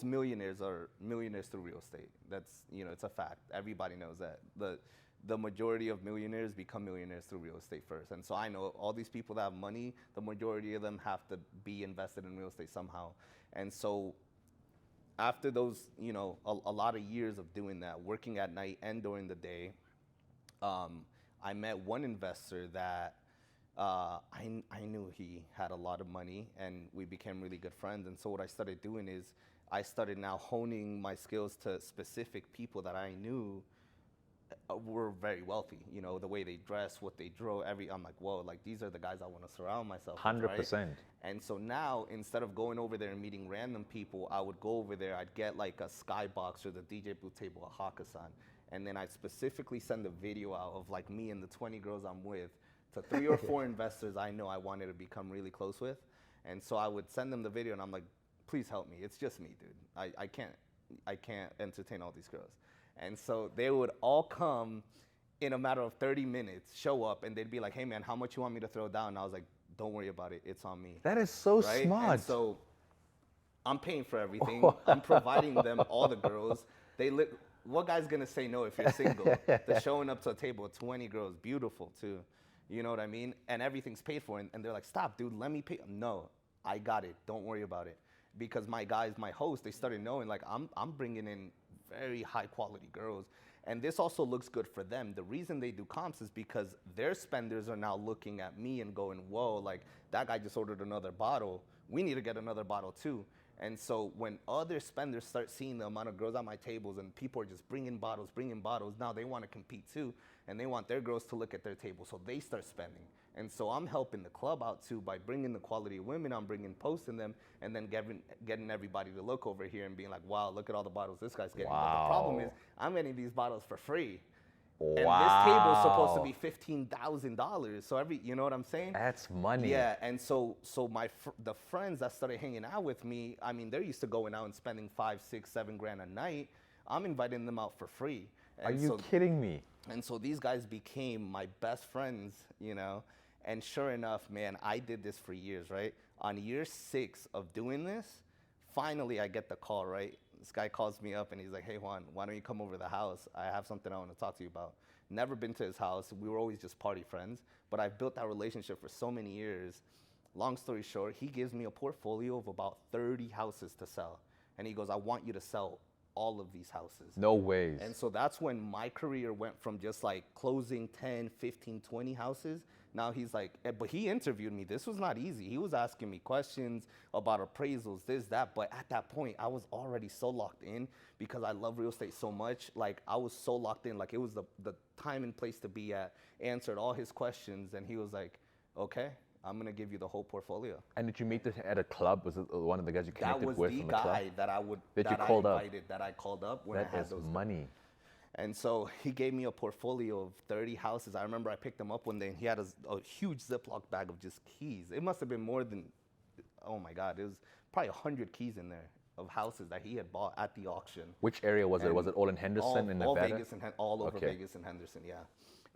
millionaires are millionaires through real estate. That's, you know, it's a fact. Everybody knows that. The majority of millionaires become millionaires through real estate first. And so I know all these people that have money, the majority of them have to be invested in real estate somehow. And so after those, you know, a lot of years of doing that, working at night and during the day, I met one investor that I knew he had a lot of money, and we became really good friends. And so what I started doing is I started now honing my skills to specific people that I knew were very wealthy. You know, the way they dress, what they drove, I'm like, whoa, like these are the guys I want to surround myself with, 100%. right? And so now, instead of going over there and meeting random people, I would go over there, I'd get like a skybox or the DJ booth table at Hakkasan, and then I'd specifically send a video out of like me and the 20 girls I'm with to 3 or 4 investors I know I wanted to become really close with. And so I would send them the video, and I'm like, please help me. It's just me, dude. I can't entertain all these girls. And so they would all come in a matter of 30 minutes, show up, and they'd be like, hey man, how much you want me to throw down? And I was like, don't worry about it, it's on me. That is so right? smart. And so I'm paying for everything. I'm providing them all the girls. What guy's gonna say no if you're single? They're showing up to a table with 20 girls, beautiful too. You know what I mean? And everything's paid for. And they're like, stop, dude, let me pay. No, I got it, don't worry about it. Because my guys, my hosts, they started knowing like I'm bringing in very high quality girls. And this also looks good for them. The reason they do comps is because their spenders are now looking at me and going, whoa, like that guy just ordered another bottle. We need to get another bottle too. And so when other spenders start seeing the amount of girls at my tables and people are just bringing bottles, now they want to compete too, and they want their girls to look at their table, so they start spending. And so I'm helping the club out too by bringing the quality of women, I'm bringing, posting them, and then getting everybody to look over here and being like, wow, look at all the bottles this guy's getting. But the problem is, I'm getting these bottles for free. And this table is supposed to be $15,000. So you know what I'm saying? That's money. Yeah, and so the friends that started hanging out with me, I mean, they're used to going out and spending 5, 6, 7 grand a night. I'm inviting them out for free. Are you kidding me? And so these guys became my best friends, you know. And sure enough, man, I did this for years, right? On year 6 of doing this, finally I get the call, right? This guy calls me up and he's like, hey, Juan, why don't you come over to the house? I have something I want to talk to you about. Never been to his house. We were always just party friends, but I've built that relationship for so many years. Long story short, he gives me a portfolio of about 30 houses to sell. And he goes, I want you to sell all of these houses. No ways. And so that's when my career went from just like closing 10, 15, 20 houses. Now he's like, but he interviewed me. This was not easy. He was asking me questions about appraisals, this, that. But at that point, I was already so locked in because I love real estate so much. Like I was so locked in, like it was the time and place to be at, answered all his questions. And he was like, okay, I'm going to give you the whole portfolio. And did you meet this at a club? Was it one of the guys you connected with from the club? That was the guy that I would, that I called invited, that I called up when I had those money. And so he gave me a portfolio of 30 houses. I remember I picked them up one day and he had a huge Ziploc bag of just keys. It must have been more than, oh my God, it was probably 100 keys in there of houses that he had bought at the auction. Which area was it? Was it all in Henderson in Nevada? All Vegas and all over Vegas and Henderson, yeah.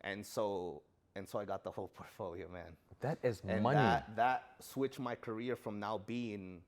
And so I got the whole portfolio, man. That is and money. That switched my career from now being,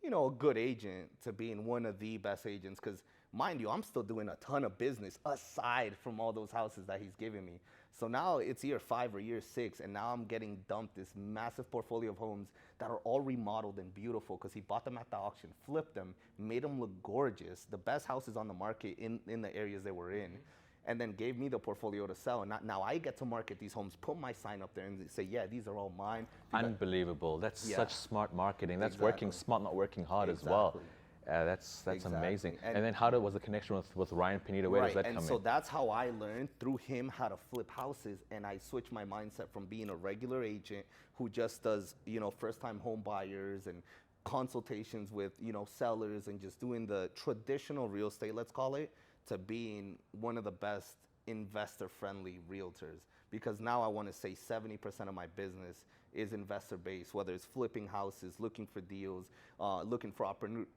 you know, a good agent to being one of the best agents. Because mind you, I'm still doing a ton of business aside from all those houses that he's giving me. So now it's year 5 or year 6, and now I'm getting dumped this massive portfolio of homes that are all remodeled and beautiful because he bought them at the auction, flipped them, made them look gorgeous, the best houses on the market in the areas they were in, and then gave me the portfolio to sell. And now I get to market these homes, put my sign up there and say, yeah, these are all mine. Unbelievable. That's such smart marketing. That's working smart, not working hard as well. That's amazing. And then how was the connection with Ryan Pineda? Where does that come in? So that's how I learned through him how to flip houses, and I switched my mindset from being a regular agent who just does, you know, first-time home buyers and consultations with, you know, sellers and just doing the traditional real estate, let's call it, to being one of the best investor-friendly realtors. Because now I want to say 70% of my business is investor-based, whether it's flipping houses, looking for deals, looking for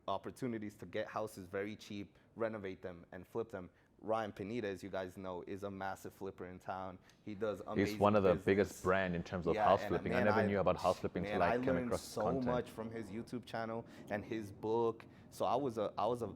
opportunities to get houses very cheap, renovate them, and flip them. Ryan Pineda, as you guys know, is a massive flipper in town. He does amazing He's one of the business. biggest brand in terms of house flipping. I never knew about house flipping until I came across so content. much from his YouTube channel and his book. So I was a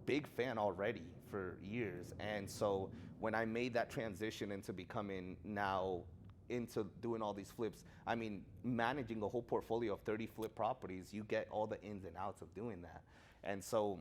big fan already for years. And so when I made that transition into becoming now into doing all these flips, I mean, managing a whole portfolio of 30 flip properties, you get all the ins and outs of doing that. And so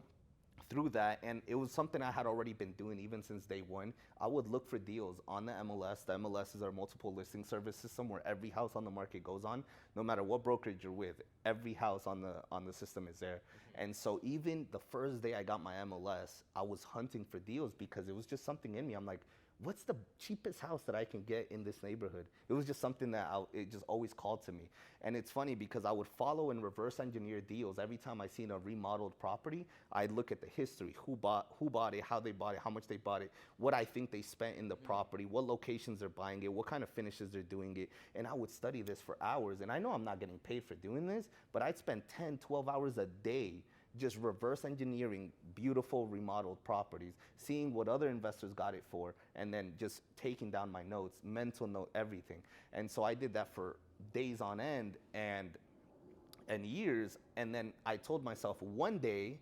through that, and it was something I had already been doing even since day one, I would look for deals on the MLS. The MLS is our multiple listing service system where every house on the market goes on, no matter what brokerage you're with, every house on the system is there. And so even the first day I got my MLS, I was hunting for deals because it was just something in me. I'm like, what's the cheapest house that I can get in this neighborhood? It was just something that it just always called to me. And it's funny because I would follow and reverse engineer deals. Every time I seen a remodeled property, I'd look at the history, who bought it, how they bought it, how much they bought it, what I think they spent in the property, what locations they're buying it, what kind of finishes they're doing it. And I would study this for hours. And I know I'm not getting paid for doing this, but I'd spend 10, 12 hours a day just reverse engineering beautiful remodeled properties, seeing what other investors got it for, and then just taking down my notes, mental note, everything. And so I did that for days on end and years. And then I told myself one day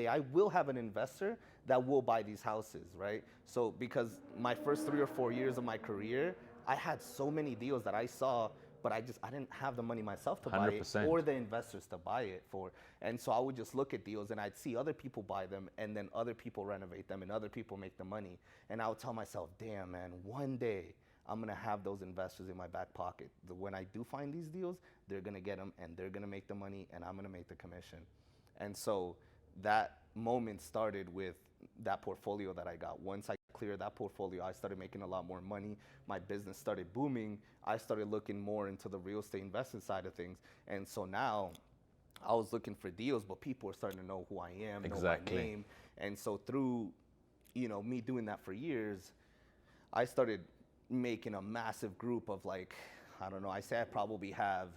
I will have an investor that will buy these houses, right? So because my first 3 or 4 years of my career, I had so many deals that I saw, but I didn't have the money myself to buy 100%. it or the investors to buy it for. And so I would just look at deals and I'd see other people buy them and then other people renovate them and other people make the money. And I would tell myself, damn, man, one day I'm going to have those investors in my back pocket. When I do find these deals, they're going to get them and they're going to make the money and I'm going to make the commission. And so that moment started with that portfolio that I got. Once I cleared that portfolio, I started making a lot more money. My business started booming. I started looking more into the real estate investment side of things. And so now I was looking for deals, but people were starting to know who I am, Exactly. know my name. And so through, me doing that for years, I started making a massive group of like, I don't know, I say I probably have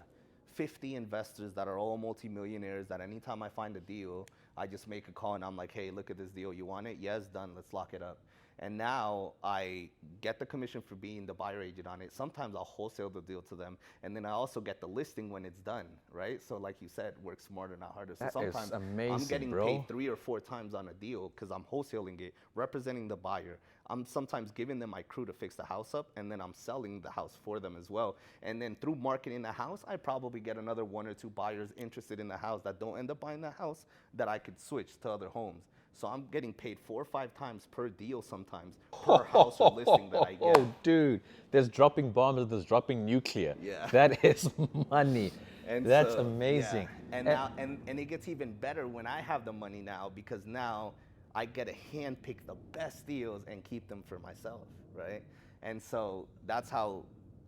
50 investors that are all multimillionaires that anytime I find a deal, I just make a call and I'm like, hey, look at this deal. You want it? Yes, done. Let's lock it up. And now I get the commission for being the buyer agent on it. Sometimes I'll wholesale the deal to them. And then I also get the listing when it's done, right? So like you said, work smarter, not harder. So That is sometimes amazing, I'm getting bro. paid 3 or 4 times on a deal because I'm wholesaling it, representing the buyer. I'm sometimes giving them my crew to fix the house up, and then I'm selling the house for them as well. And then through marketing the house, I probably get another 1 or 2 buyers interested in the house that don't end up buying the house that I could switch to other homes. So I'm getting paid 4 or 5 times per deal sometimes, per house or listing that I get. Oh, dude, there's dropping bombs, there's dropping nuclear. Yeah. That is money. And That's so, amazing. Yeah. And now, and it gets even better when I have the money now, because now I get to handpick the best deals and keep them for myself, right? And so that's how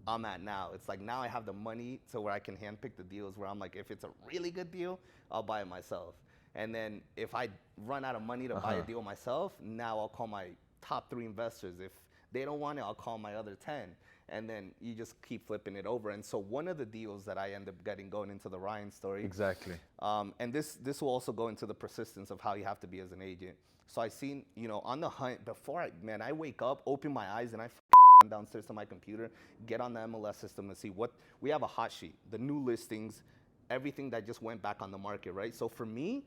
I'm at now. It's like now I have the money to where I can handpick the deals where I'm like, if it's a really good deal, I'll buy it myself. And then if I run out of money to buy a deal myself, now I'll call my top 3 investors. If they don't want it, I'll call my other 10. And then you just keep flipping it over. And so one of the deals that I end up getting, going into the Ryan story. Exactly. And this will also go into the persistence of how you have to be as an agent. So I seen, on the hunt, before I wake up, open my eyes, and I downstairs to my computer, get on the MLS system and see what, we have a hot sheet, the new listings, everything that just went back on the market, right? So for me,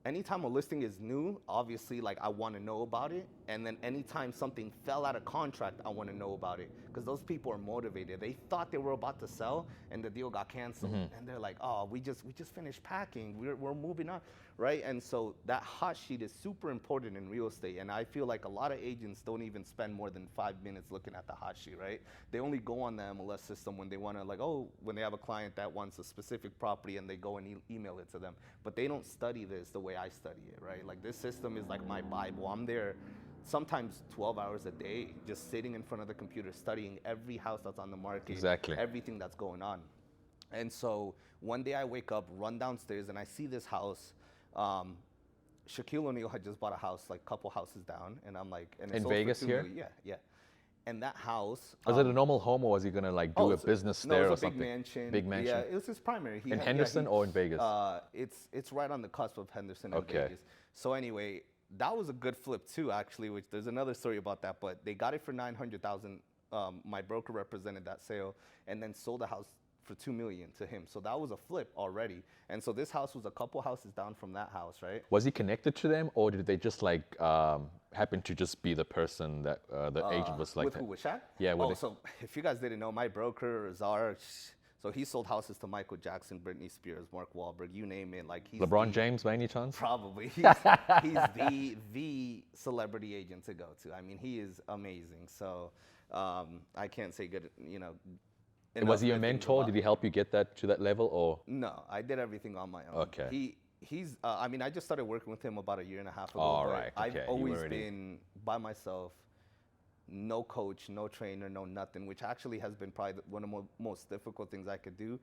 anytime a listing is new, obviously, like, I want to know about it. And then anytime something fell out of contract, I want to know about it, because those people are motivated. They thought they were about to sell and the deal got canceled. And they're like, oh, we just finished packing. We're moving on, right? And so that hot sheet is super important in real estate. And I feel like a lot of agents don't even spend more than 5 minutes looking at the hot sheet, right? They only go on the MLS system when they want to, like, when they have a client that wants a specific property and they go and email it to them. But they don't study this the way I study it, right? Like, this system is like my Bible. I'm there sometimes 12 hours a day, just sitting in front of the computer, studying every house that's on the market, Exactly. everything that's going on. And so one day I wake up, run downstairs, and I see this house. Shaquille O'Neal had just bought a house, like, a couple houses down, and I'm like, and it's In sold for Vegas $2 here? million. Yeah, yeah. And that house. Was it a normal home, or was he gonna like do a business there or it's a something? big mansion. Big mansion. Yeah, it was his primary. In Henderson or in Vegas? It's right on the cusp of Henderson and Okay. Vegas. So anyway, that was a good flip too, actually. Which there's another story about that, but they got it for $900,000. My broker represented that sale, and then sold the house for $2 million to him. So that was a flip already. And so this house was a couple houses down from that house, right? Was he connected to them, or did they just like happen to just be the person that the agent was like? With who? With Shaq? Yeah. So if you guys didn't know, my broker, Czar, so he sold houses to Michael Jackson, Britney Spears, Mark Wahlberg, you name it. Like, he's LeBron James by any chance? Probably. He's the celebrity agent to go to. I mean, he is amazing. So I can't say good, Was he your enough mentor? about- Did he help you get that to that level, or? No, I did everything on my own. Okay. He's. I just started working with him about a year and a half ago. All but right, okay, I've you always already- been by myself, no coach, no trainer, no nothing, which actually has been probably one of the most difficult things I could do.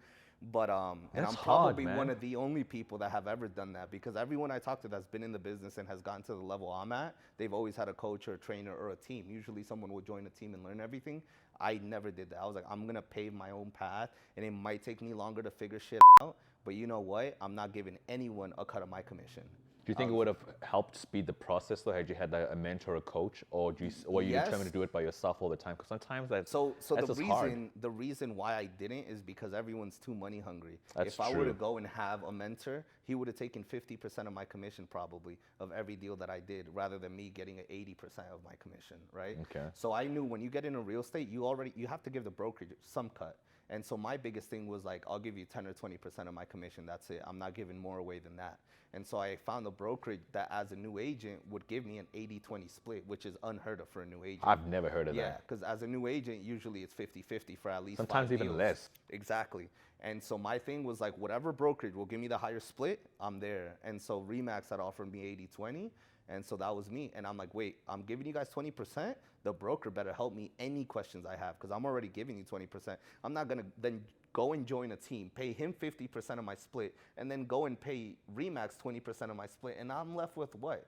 But and That's I'm hard, probably man. one of the only people that have ever done that, because everyone I talk to that's been in the business and has gotten to the level I'm at, they've always had a coach or a trainer or a team. Usually someone will join a team and learn everything. I never did that. I was like, I'm gonna pave my own path, and it might take me longer to figure shit out, but you know what? I'm not giving anyone a cut of my commission. Do you think it would have helped speed the process, though, had you had a mentor or coach, or were you Yes. determined to do it by yourself all the time? Because sometimes that's So that's just hard. the reason why I didn't is because everyone's too money hungry. That's if I were to true. go and have a mentor, he would have taken 50% of my commission probably of every deal that I did, rather than me getting 80% of my commission, right? Okay. So I knew when you get into real estate, you have to give the brokerage some cut. And so my biggest thing was like, I'll give you 10 or 20% of my commission. That's it. I'm not giving more away than that. And so I found a brokerage that, as a new agent, would give me an 80-20 split, which is unheard of for a new agent. I've never heard of Yeah, that. because as a new agent, usually it's 50-50 for at least Sometimes 5 even deals. less. Exactly. And so my thing was like, whatever brokerage will give me the higher split, I'm there. And so Remax had offered me 80-20. And so that was me. And I'm like, wait, I'm giving you guys 20%. The broker better help me any questions I have, because I'm already giving you 20%. I'm not going to then go and join a team, pay him 50% of my split, and then go and pay Remax 20% of my split. And I'm left with what?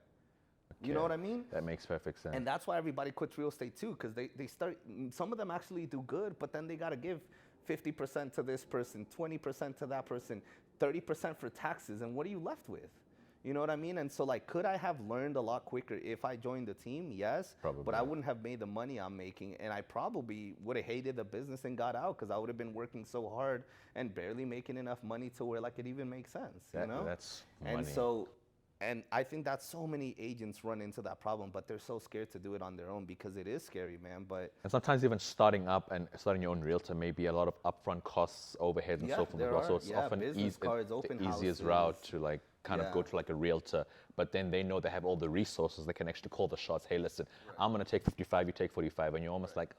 You know what I mean? That makes perfect sense. And that's why everybody quits real estate too, because they start, some of them actually do good, but then they got to give 50% to this person, 20% to that person, 30% for taxes. And what are you left with? You know what I mean? And so, like, could I have learned a lot quicker if I joined the team? Yes. Probably. But I wouldn't have made the money I'm making. And I probably would have hated the business and got out, because I would have been working so hard and barely making enough money to where, like, it even makes sense, you know? That's money. And so, and I think that so many agents run into that problem, but they're so scared to do it on their own, because it is scary, man. But And sometimes even starting up and starting your own realtor may be a lot of upfront costs, overhead, and Yeah, so forth as there well. are. So it's Yeah, often business cards, open the easiest houses. route to like kind of go Yeah. to like a realtor. But then they know they have all the resources. They can actually call the shots. Hey, listen, I'm going to take 55, you take 45. And you're almost like,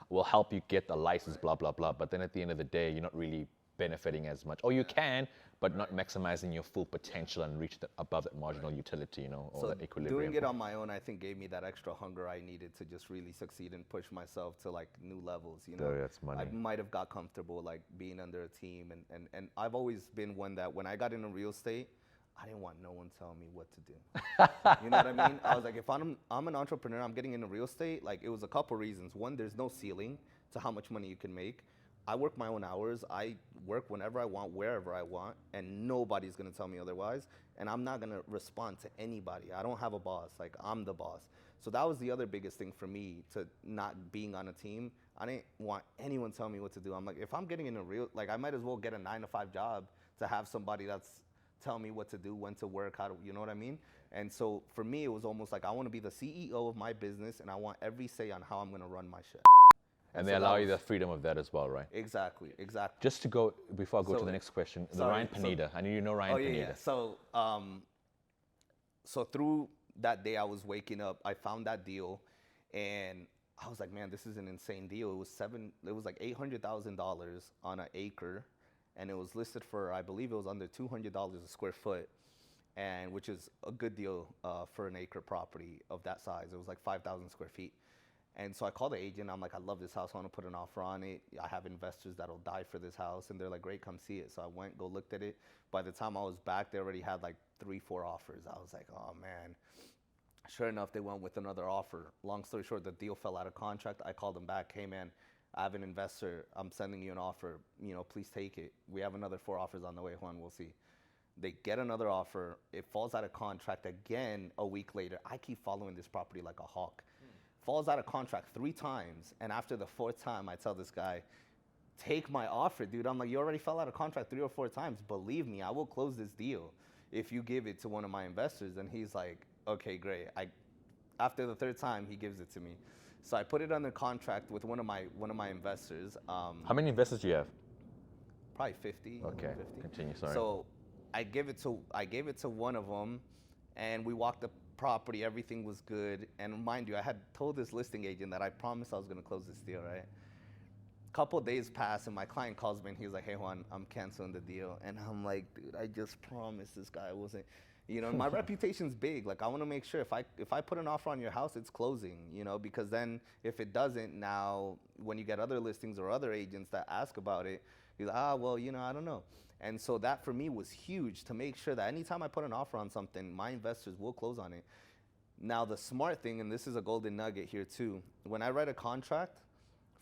we'll help you get the license, blah, blah, blah. But then at the end of the day, you're not really benefiting as much. Or you can, but not maximizing your full potential and reach above that marginal utility, you know, or so that equilibrium. doing it on my own, I think, gave me that extra hunger I needed to just really succeed and push myself to like new levels. You know, That's money. I might have got comfortable like being under a team, and I've always been one that when I got into real estate, I didn't want no one telling me what to do. You know what I mean? I was like, if I'm an entrepreneur, I'm getting into real estate. Like, it was a couple reasons. One, there's no ceiling to how much money you can make. I work my own hours. I work whenever I want, wherever I want, and nobody's gonna tell me otherwise. And I'm not gonna respond to anybody. I don't have a boss. Like, I'm the boss. So that was the other biggest thing for me, to not being on a team. I didn't want anyone telling me what to do. I'm like, if I'm getting in a real, like, I might as well get a 9-to-5 job to have somebody that's telling me what to do, when to work, how to, you know what I mean? And so for me, it was almost like, I want to be the CEO of my business, and I want every say on how I'm gonna run my shit. And they so allow that you the was- freedom of that as well, right? Exactly. Just to go, before I go So- to the next question, the sorry, Ryan so- Pineda. I know you know Ryan Oh yeah, Pineda. yeah. So through that day, I was waking up. I found that deal, and I was like, man, this is an insane deal. It was like $800,000 on an acre, and it was listed for, I believe it was under $200 a square foot, and which is a good deal for an acre property of that size. It was like 5,000 square feet. And so I called the agent. I'm like, I love this house. I want to put an offer on it. I have investors that'll die for this house. And they're like, great, come see it. So I went, looked at it. By the time I was back, they already had like 3-4 offers. I was like, oh man. Sure enough, they went with another offer. Long story short, the deal fell out of contract. I called them back. Hey man, I have an investor. I'm sending you an offer. You know, please take it. We have another 4 offers on the way, Juan. We'll see. They get another offer. It falls out of contract again a week later. I keep following this property like a hawk. Falls out of contract 3 times, and after the 4th time, I tell this guy, take my offer, dude. I'm like, you already fell out of contract 3 or 4 times. Believe me, I will close this deal if you give it to one of my investors. And he's like, okay, great. After the 3rd time, he gives it to me. So I put it under contract with one of my investors. How many investors do you have? Probably 50. Okay, 50. continue, sorry. So I gave it to one of them, and we walked the property. Everything was good. And mind you, I had told this listing agent that I promised I was going to close this deal, right? Couple days pass, and my client calls me, and he's like, hey Juan, I'm canceling the deal. And I'm like, dude, I just promised this guy wasn't, you know, my reputation's big. Like, I want to make sure if I put an offer on your house, it's closing, you know, because then if it doesn't, now when you get other listings or other agents that ask about it, you're like, well, you know, I don't know. And so that for me was huge, to make sure that anytime I put an offer on something, my investors will close on it. Now the smart thing, and this is a golden nugget here too, when I write a contract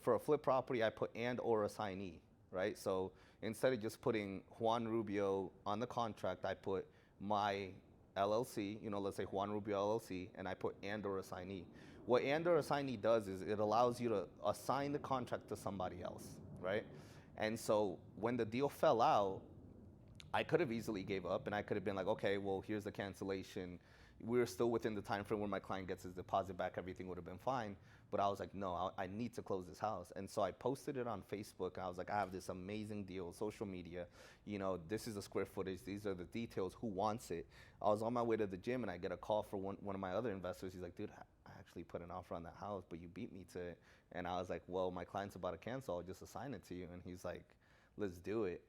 for a flip property, I put and or assignee, right? So instead of just putting Juan Rubio on the contract, I put my LLC, you know, let's say Juan Rubio LLC, and I put and or assignee. What and or assignee does is it allows you to assign the contract to somebody else, right? And so when the deal fell out, I could have easily gave up, and I could have been like, okay, well, here's the cancellation. we were still within the time frame where my client gets his deposit back, everything would have been fine. But I was like, no, I need to close this house. And so I posted it on Facebook. I was like, I have this amazing deal, social media. You know, this is the square footage. These are the details. Who wants it? I was on my way to the gym and I get a call for one of my other investors. He's like, dude, I actually put an offer on that house, but you beat me to it. And I was like, well, my client's about to cancel. I'll just assign it to you. And he's like, let's do it.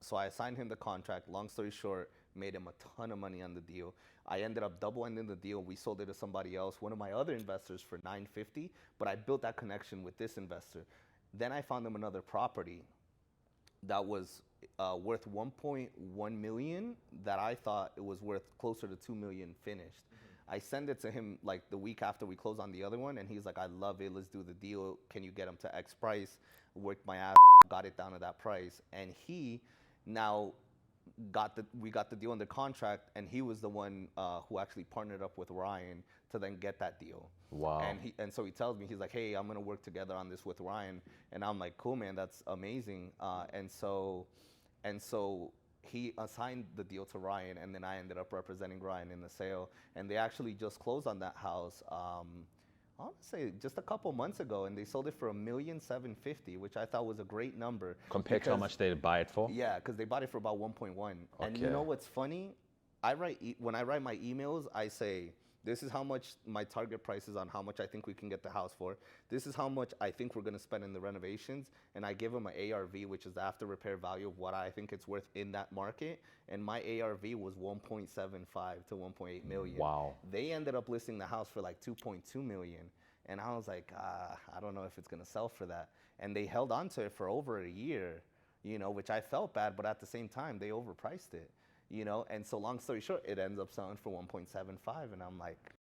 So I assigned him the contract. Long story short, made him a ton of money on the deal. I ended up double ending the deal. We sold it to somebody else, one of my other investors, for $950. But I built that connection with this investor. Then I found him another property that was worth 1.1 million that I thought it was worth closer to 2 million finished. I send it to him like the week after we close on the other one, and he's like, I love it, let's do the deal. Can you get him to X price? Worked my ass, got it down to that price. And he now we got the deal under contract, and he was the one who actually partnered up with Ryan to then get that deal. Wow. And so he tells me, he's like, hey, I'm gonna work together on this with Ryan. And I'm like, cool, man, that's amazing. And so he assigned the deal to Ryan, and then I ended up representing Ryan in the sale. And they actually just closed on that house, I want to say just a couple months ago, and they sold it for $1,750,000, which I thought was a great number. Compared to how much they buy it for? Yeah, because they bought it for about 1.1. And Okay. you know what's funny? When I write my emails, I say, this is how much my target price is on how much I think we can get the house for. This is how much I think we're going to spend in the renovations. And I give them an ARV, which is the after repair value of what I think it's worth in that market. And my ARV was 1.75 to 1.8 million. Wow. They ended up listing the house for like 2.2 million. And I was like, I don't know if it's going to sell for that. And they held on to it for over a year, you know, which I felt bad, but at the same time, they overpriced it. You know, and so long story short, it ends up selling for 1.75, and I'm like,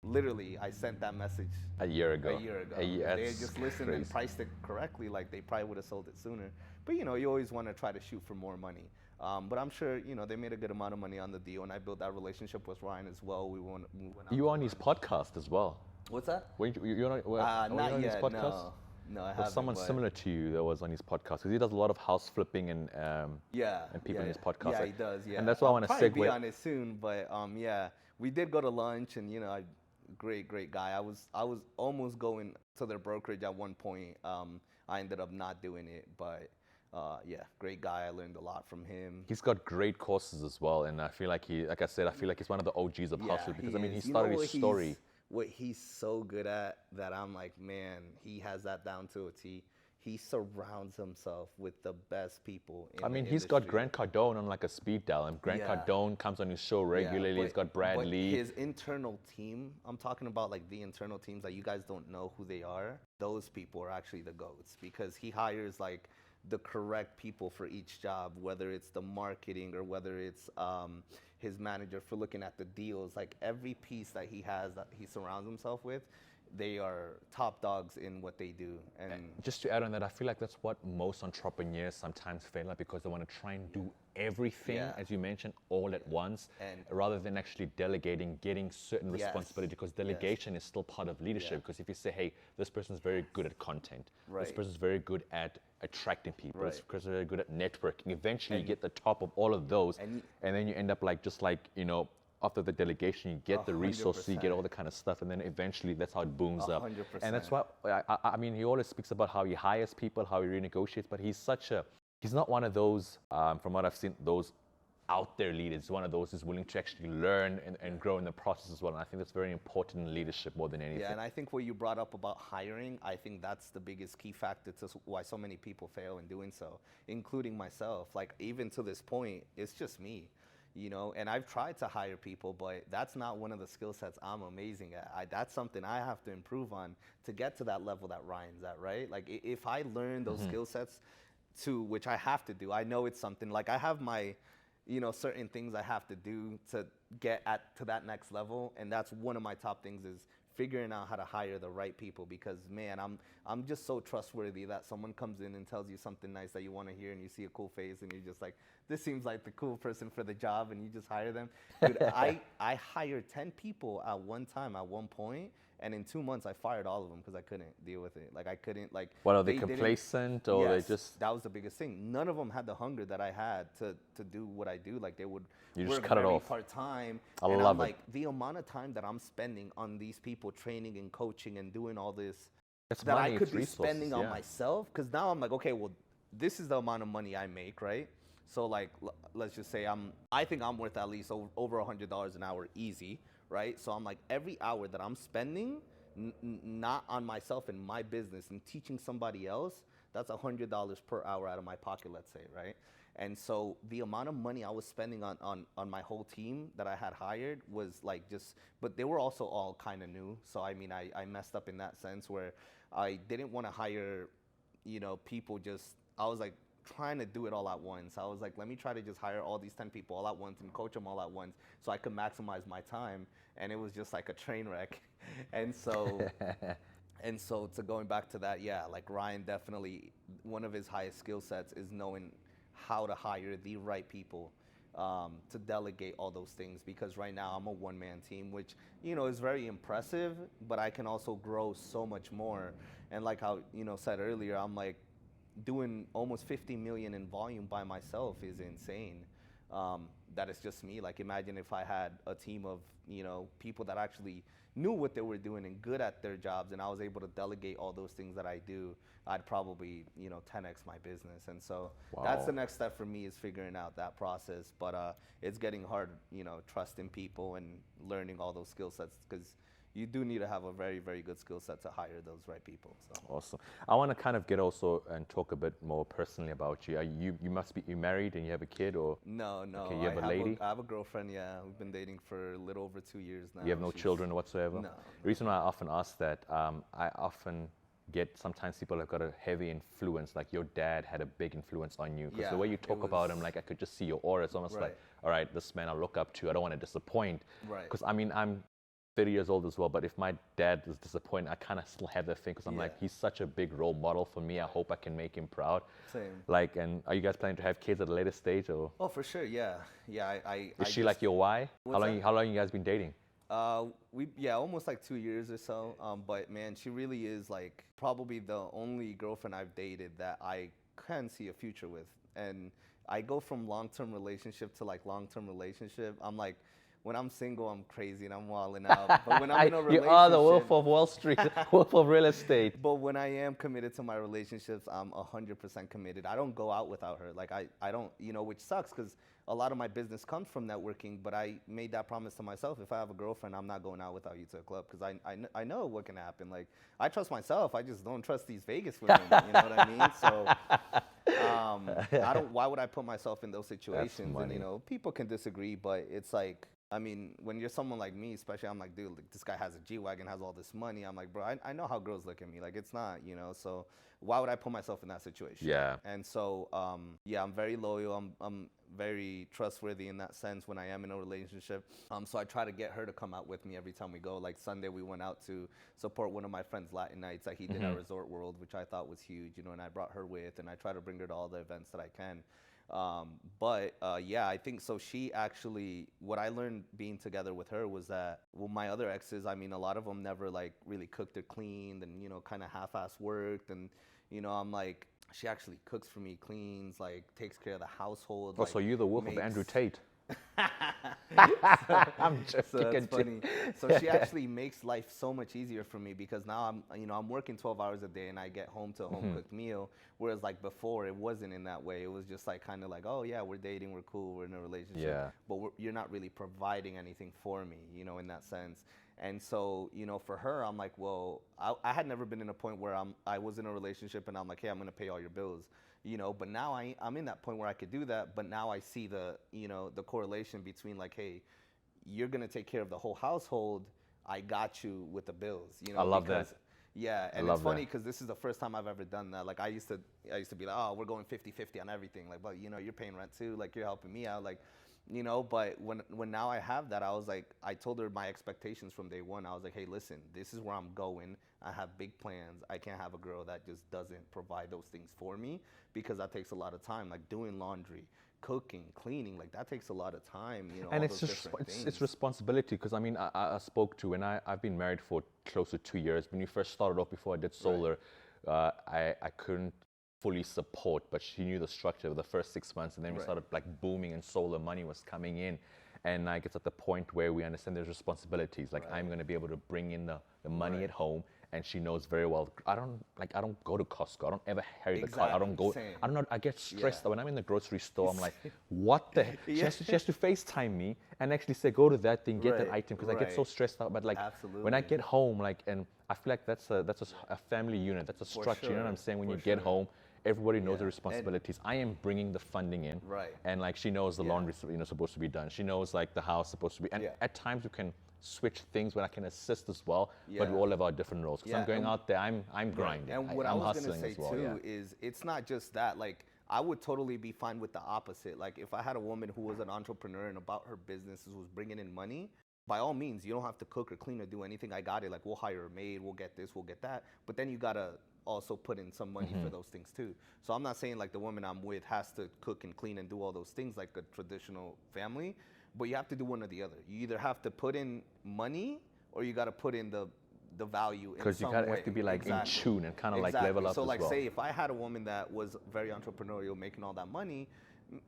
literally, I sent that message A year ago. They had just listened and priced it correctly, like they probably would have sold it sooner. But you know, you always want to try to shoot for more money. But I'm sure, you know, they made a good amount of money on the deal, and I built that relationship with Ryan as well. We went out. You were on his podcast as well. What's that? You're not, Not his yet. podcast? No, I There's haven't. someone similar to you that was on his podcast, because he does a lot of house flipping and people in his podcast. Yeah, like- he does. Yeah, And that's why I want to probably be segue. on it soon. But yeah, we did go to lunch, and you know, great guy. I was almost going to their brokerage at one point. I ended up not doing it, but yeah, great guy. I learned a lot from him. He's got great courses as well, and I feel like I said, I feel like he's one of the OGs of house flip, because I mean, he is. You know started his story. What he's so good at, that I'm like, man, he has that down to a T. He surrounds himself with the best people in I mean, the he's got industry. Grant Cardone on like a speed dial, and Grant Yeah. Cardone comes on his show regularly. He's got Brad but Lee. His internal team, I'm talking about like the internal teams that you guys don't know who they are. Those people are actually the GOATs, because he hires like the correct people for each job, whether it's the marketing or whether it's his manager for looking at the deals. Like every piece that he has that he surrounds himself with, they are top dogs in what they do. And Just to add on that, I feel like that's what most entrepreneurs sometimes fail at, because they want to try and do everything, Yeah. as you mentioned, all at once, And- rather than actually delegating, getting certain Yes. responsibility, because delegation is still part of leadership. Yeah. Because if you say, hey, this person's very good at content, this Right. person's very good at attracting people, this Right. person's very good at networking, eventually you get the top of all of those, And and then you end up like, just like, you know, after the delegation, you get the resources, you get all the kind of stuff, and then eventually that's how it booms up. 100%. And that's why, I mean, he always speaks about how he hires people, how he renegotiates, but he's not one of those, from what I've seen, those out there leaders. One of those who's willing to actually learn and grow in the process as well. And I think that's very important in leadership more than anything. yeah, and I think what you brought up about hiring, I think that's the biggest key factor to why so many people fail in doing so, including myself. Like even to this point, it's just me. You know, and I've tried to hire people, but that's not one of the skill sets I'm amazing at. That's something I have to improve on to get to that level that Ryan's at, right? Like if I learn those skill sets which I have to do, I know it's something, like I have my, you know, certain things I have to do to get to that next level. And that's one of my top things, is figuring out how to hire the right people, because man, I'm just so trustworthy that someone comes in and tells you something nice that you want to hear, and you see a cool face and you're just like, this seems like the cool person for the job, and you just hire them. Dude, I hired 10 people at one time at one point, and in 2 months I fired all of them because I couldn't deal with it. Like I couldn't like. What, are they didn't- complacent or Yes, they just? that was the biggest thing. None of them had the hunger that I had to do what I do. Like they would You just work cut it very off. part-time. I and love I'm it. like, the amount of time that I'm spending on these people training and coaching and doing all this It's that money, I could it's be resources, spending on yeah. myself. Because now I'm like, okay, well, this is the amount of money I make, right? So like, let's just say I think I'm worth at least over $100 an hour easy, right? So I'm like, every hour that I'm spending, not on myself and my business and teaching somebody else, that's $100 per hour out of my pocket, let's say, right? And so the amount of money I was spending on my whole team that I had hired was like just, but they were also all kind of new. So I mean, I messed up in that sense where I didn't want to hire, people I was like trying to do it all at once. I was like, let me try to just hire all these 10 people all at once and coach them all at once so I could maximize my time. And it was just like a train wreck. And so, to going back to that, yeah, like Ryan definitely, one of his highest skill sets is knowing how to hire the right people to delegate all those things. Because right now I'm a one-man team, which, is very impressive, but I can also grow so much more. And like how, said earlier, I'm like, doing almost 50 million in volume by myself is insane. That is just me. Like imagine if I had a team of, people that actually knew what they were doing and good at their jobs, and I was able to delegate all those things that I do, I'd probably, 10x my business. And so that's the next step for me, is figuring out that process. But it's getting hard, trusting people and learning all those skill sets, because you do need to have a very, very good skill set to hire those right people. So. Awesome. I want to kind of get also and talk a bit more personally about you. You must be married and you have a kid, or? No. Okay, you have a lady? I have a girlfriend, yeah. We've been dating for a little over 2 years now. You have no children whatsoever? No. The reason why I often ask that, I often get sometimes people have got a heavy influence, like your dad had a big influence on you. Because the way you talk about him, like I could just see your aura. It's almost like, all right, this man I look up to, I don't want to disappoint. Right. Because I mean, I'm 30 years old as well, but if my dad is disappointed, I kind of still have that thing, because I'm like, he's such a big role model for me. I hope I can make him proud. Same. Like, and are you guys planning to have kids at a later stage, or? Oh, for sure, yeah. Is she like your why? How What's long you guys been dating? Almost like 2 years or so. But man, she really is like probably the only girlfriend I've dated that I can see a future with. And I go from long-term relationship to like long-term relationship. I'm like, when I'm single, I'm crazy and I'm wilding out. But when I'm in a relationship, you are the wolf of Wall Street, wolf of real estate. But when I am committed to my relationships, I'm 100% committed. I don't go out without her. Like I don't, which sucks, because a lot of my business comes from networking. But I made that promise to myself: if I have a girlfriend, I'm not going out without you to a club, because I know what can happen. Like I trust myself. I just don't trust these Vegas women. You know what I mean? So. I don't. Why would I put myself in those situations? And people can disagree, but it's like, I mean, when you're someone like me, especially, I'm like, dude, like, this guy has a G-Wagon, has all this money. I'm like, bro, I know how girls look at me. Like, it's not, so why would I put myself in that situation? Yeah. And so, I'm very loyal. I'm very trustworthy in that sense when I am in a relationship. So I try to get her to come out with me every time we go. Like Sunday, we went out to support one of my friend's Latin nights that he did at Resort World, which I thought was huge, and I brought her with, and I try to bring her to all the events that I can. I think so. She actually, what I learned being together with her was that, well, my other exes, I mean, a lot of them never like really cooked or cleaned, and, kind of half-ass worked. And, I'm like, she actually cooks for me, cleans, like takes care of the household. Oh, so you're the wolf of Andrew Tate. I'm just so that's funny. So she actually makes life so much easier for me, because now I'm working 12 hours a day and I get home to a home cooked meal. Whereas like before, it wasn't in that way. It was just like kind of like, oh yeah, we're dating, we're cool, we're in a relationship, but you're not really providing anything for me, in that sense. And so, for her, I'm like, well, I had never been in a point where I was in a relationship and I'm like, hey, I'm gonna pay all your bills. But now I'm in that point where I could do that, but now I see the correlation between like, hey, you're gonna take care of the whole household, I got you with the bills, I love that. Yeah, and it's funny because this is the first time I've ever done that. Like I used to be like, oh, we're going 50-50 on everything. Like, but you're paying rent too, like you're helping me out, like, but when now I have that, I was like, I told her my expectations from day one. I was like, hey, listen, this is where I'm going. I have big plans. I can't have a girl that just doesn't provide those things for me, because that takes a lot of time, like doing laundry, cooking, cleaning, like that takes a lot of time, you know, And all it's those just different things. it's responsibility, because I mean I spoke to, and I've been married for close to 2 years. When we first started off, before I did solar, I couldn't fully support, but she knew the structure of the first 6 months, and then we started like booming, and solar money was coming in, and like it's at the point where we understand there's responsibilities. Like I'm going to be able to bring in the money at home, and she knows very well. I don't go to Costco. I don't ever carry the cart. I don't go. Same. I don't know. I get stressed when I'm in the grocery store. I'm like, what the heck? She has to FaceTime me and actually say, go to that thing, get that item, because I get so stressed out. But like when I get home, like, and I feel like that's a family unit. That's a structure. You know what I'm saying? When you get home, everybody knows the responsibilities. I am bringing the funding in, and like she knows the laundry, supposed to be done. She knows like the house supposed to be, and at times we can switch things when I can assist as well. But we all have our different roles. Because I'm going out there, I'm grinding. And what I'm I was gonna say as well, too is it's not just that. Like I would totally be fine with the opposite. Like if I had a woman who was an entrepreneur and about her businesses was bringing in money, by all means, you don't have to cook or clean or do anything. I got it. Like we'll hire a maid, we'll get this, we'll get that. But then you gotta also put in some money for those things too. So I'm not saying like the woman I'm with has to cook and clean and do all those things like a traditional family, but you have to do one or the other. You either have to put in money or you got to put in the value in some way. Because you have to be like in tune and kind of like level up so as like well. say if I had a woman that was very entrepreneurial, making all that money,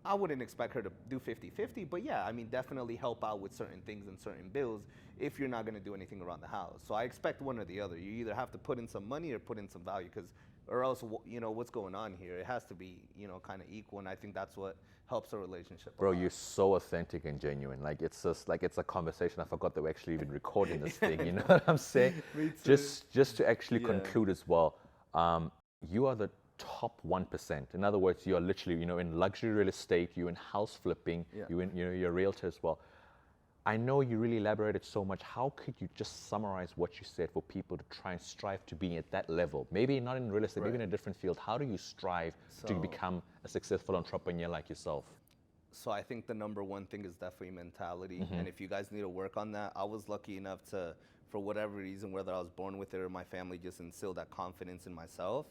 I wouldn't expect her to do 50-50, but yeah, I mean, definitely help out with certain things and certain bills if you're not going to do anything around the house. So I expect one or the other. You either have to put in some money or put in some value, because or else, you know, what's going on here? It has to be, you know, kind of equal, and I think that's what helps a relationship. Bro, you're so authentic and genuine. Like it's just like it's a conversation. I forgot that we're actually even recording this thing. You know what I'm saying? Me too. Just to actually conclude as well. You are the top 1%. In other words, you are literally, you know, in luxury real estate. You're in house flipping. You're in, you know, you're a realtor as well. I know you really elaborated so much. How could you just summarize what you said for people to try and strive to be at that level? Maybe not in real estate, maybe in a different field. How do you strive to become a successful entrepreneur like yourself? So I think the number one thing is definitely mentality. And if you guys need to work on that, I was lucky enough to, for whatever reason, whether I was born with it or my family just instilled that confidence in myself.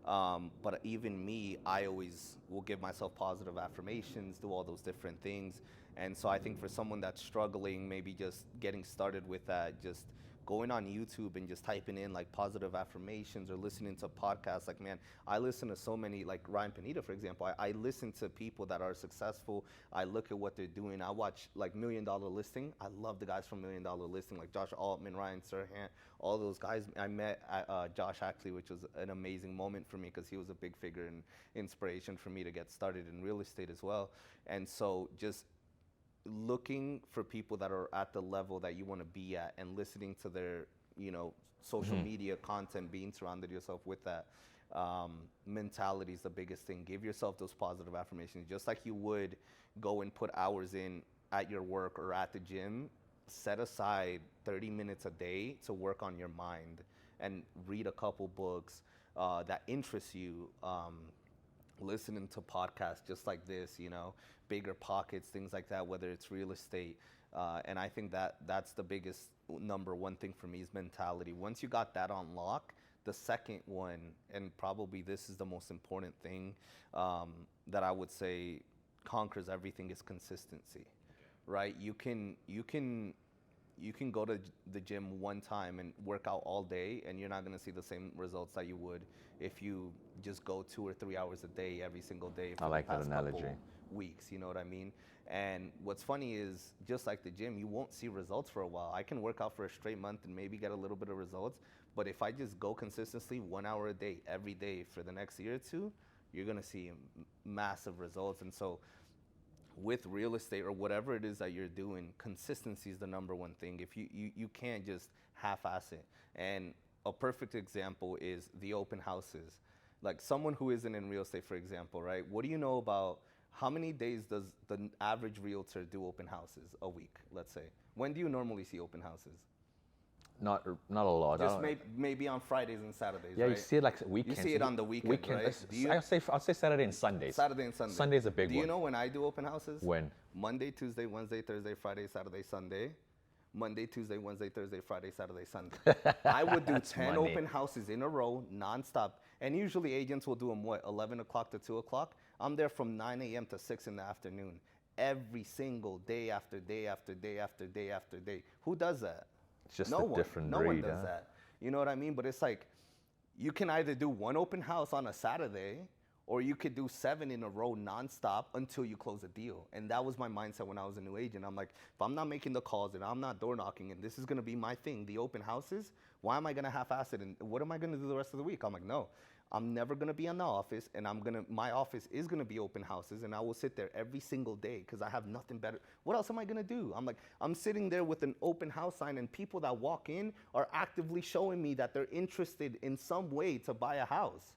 But even me, I always will give myself positive affirmations, do all those different things. And so I think for someone that's struggling, maybe just getting started with that, just going on YouTube and just typing in like positive affirmations or listening to podcasts. Like, man, I listen to so many, like Ryan Pineda, for example. I listen to people that are successful. I look at what they're doing. I watch like $1 Million Listing. I love the guys from $1 Million Listing, like Josh Altman, Ryan Serhant, all those guys. I met Josh actually, which was an amazing moment for me because he was a big figure and inspiration for me to get started in real estate as well. And so just looking for people that are at the level that you want to be at and listening to their, you know, social media content, being surrounded yourself with that mentality is the biggest thing. Give yourself those positive affirmations, just like you would go and put hours in at your work or at the gym. Set aside 30 minutes a day to work on your mind and read a couple books that interest you. Listening to podcasts just like this, you know, Bigger Pockets, things like that, whether it's real estate. And I think that's the biggest number one thing for me is mentality. Once you got that on lock, the second one, and probably this is the most important thing that I would say conquers everything, is consistency, right? You can go to the gym one time and work out all day, and you're not going to see the same results that you would if you just go 2 or 3 hours a day every single day for I like the past that analogy. couple weeks, you know what I mean? And what's funny is, just like the gym, you won't see results for a while. I can work out for a straight month and maybe get a little bit of results, but if I just go consistently 1 hour a day every day for the next year or two, you're going to see massive results. And so with real estate or whatever it is that you're doing, consistency is the number one thing. If you can't just half-ass it. And a perfect example is the open houses. Like someone who isn't in real estate, for example, right? What do you know about how many days does the average realtor do open houses a week, let's say? When do you normally see open houses? Not a lot. Just maybe on Fridays and Saturdays, yeah, right? you see it like weekends. You see it on the weekend, right? I'll say Saturday and Sundays. Saturday and Sunday. Sunday's a big one. Do you know when I do open houses? When? Monday, Tuesday, Wednesday, Thursday, Friday, Saturday, Sunday. Monday, Tuesday, Wednesday, Thursday, Friday, Saturday, Sunday. I would do 10 open houses in a row, nonstop. And usually agents will do them, 11 o'clock to 2 o'clock? I'm there from 9 a.m. to 6 in the afternoon, every single day after day after day after day after day. Who does that? It's just No a one. different No breed, one does huh? that. You know what I mean? But it's like, you can either do one open house on a Saturday, or you could do 7 in a row nonstop until you close a deal. And that was my mindset when I was a new agent. I'm like, if I'm not making the calls and I'm not door knocking and this is gonna be my thing, the open houses, why am I gonna half-ass it? And what am I gonna do the rest of the week? I'm like, no, I'm never gonna be in the office, and my office is gonna be open houses, and I will sit there every single day because I have nothing better. What else am I gonna do? I'm like, I'm sitting there with an open house sign, and people that walk in are actively showing me that they're interested in some way to buy a house.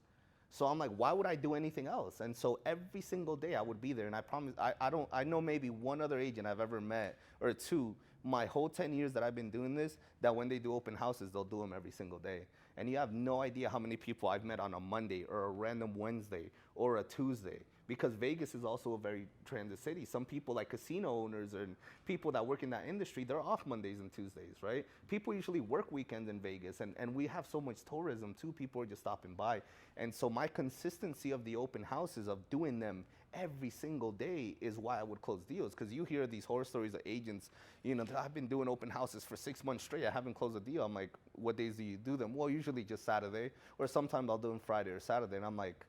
So I'm like, why would I do anything else? And so every single day I would be there. And I promise, I know maybe one other agent I've ever met, or two, my whole 10 years that I've been doing this, that when they do open houses, they'll do them every single day. And you have no idea how many people I've met on a Monday or a random Wednesday or a Tuesday. Because Vegas is also a very transit city. Some people, like casino owners and people that work in that industry, they're off Mondays and Tuesdays, right? People usually work weekends in Vegas, and we have so much tourism too. People are just stopping by. And so my consistency of the open houses, of doing them every single day, is why I would close deals. Because you hear these horror stories of agents, you know, I've been doing open houses for 6 months straight, I haven't closed a deal. I'm like, what days do you do them? Well, usually just Saturday, or sometimes I'll do them Friday or Saturday. And I'm like,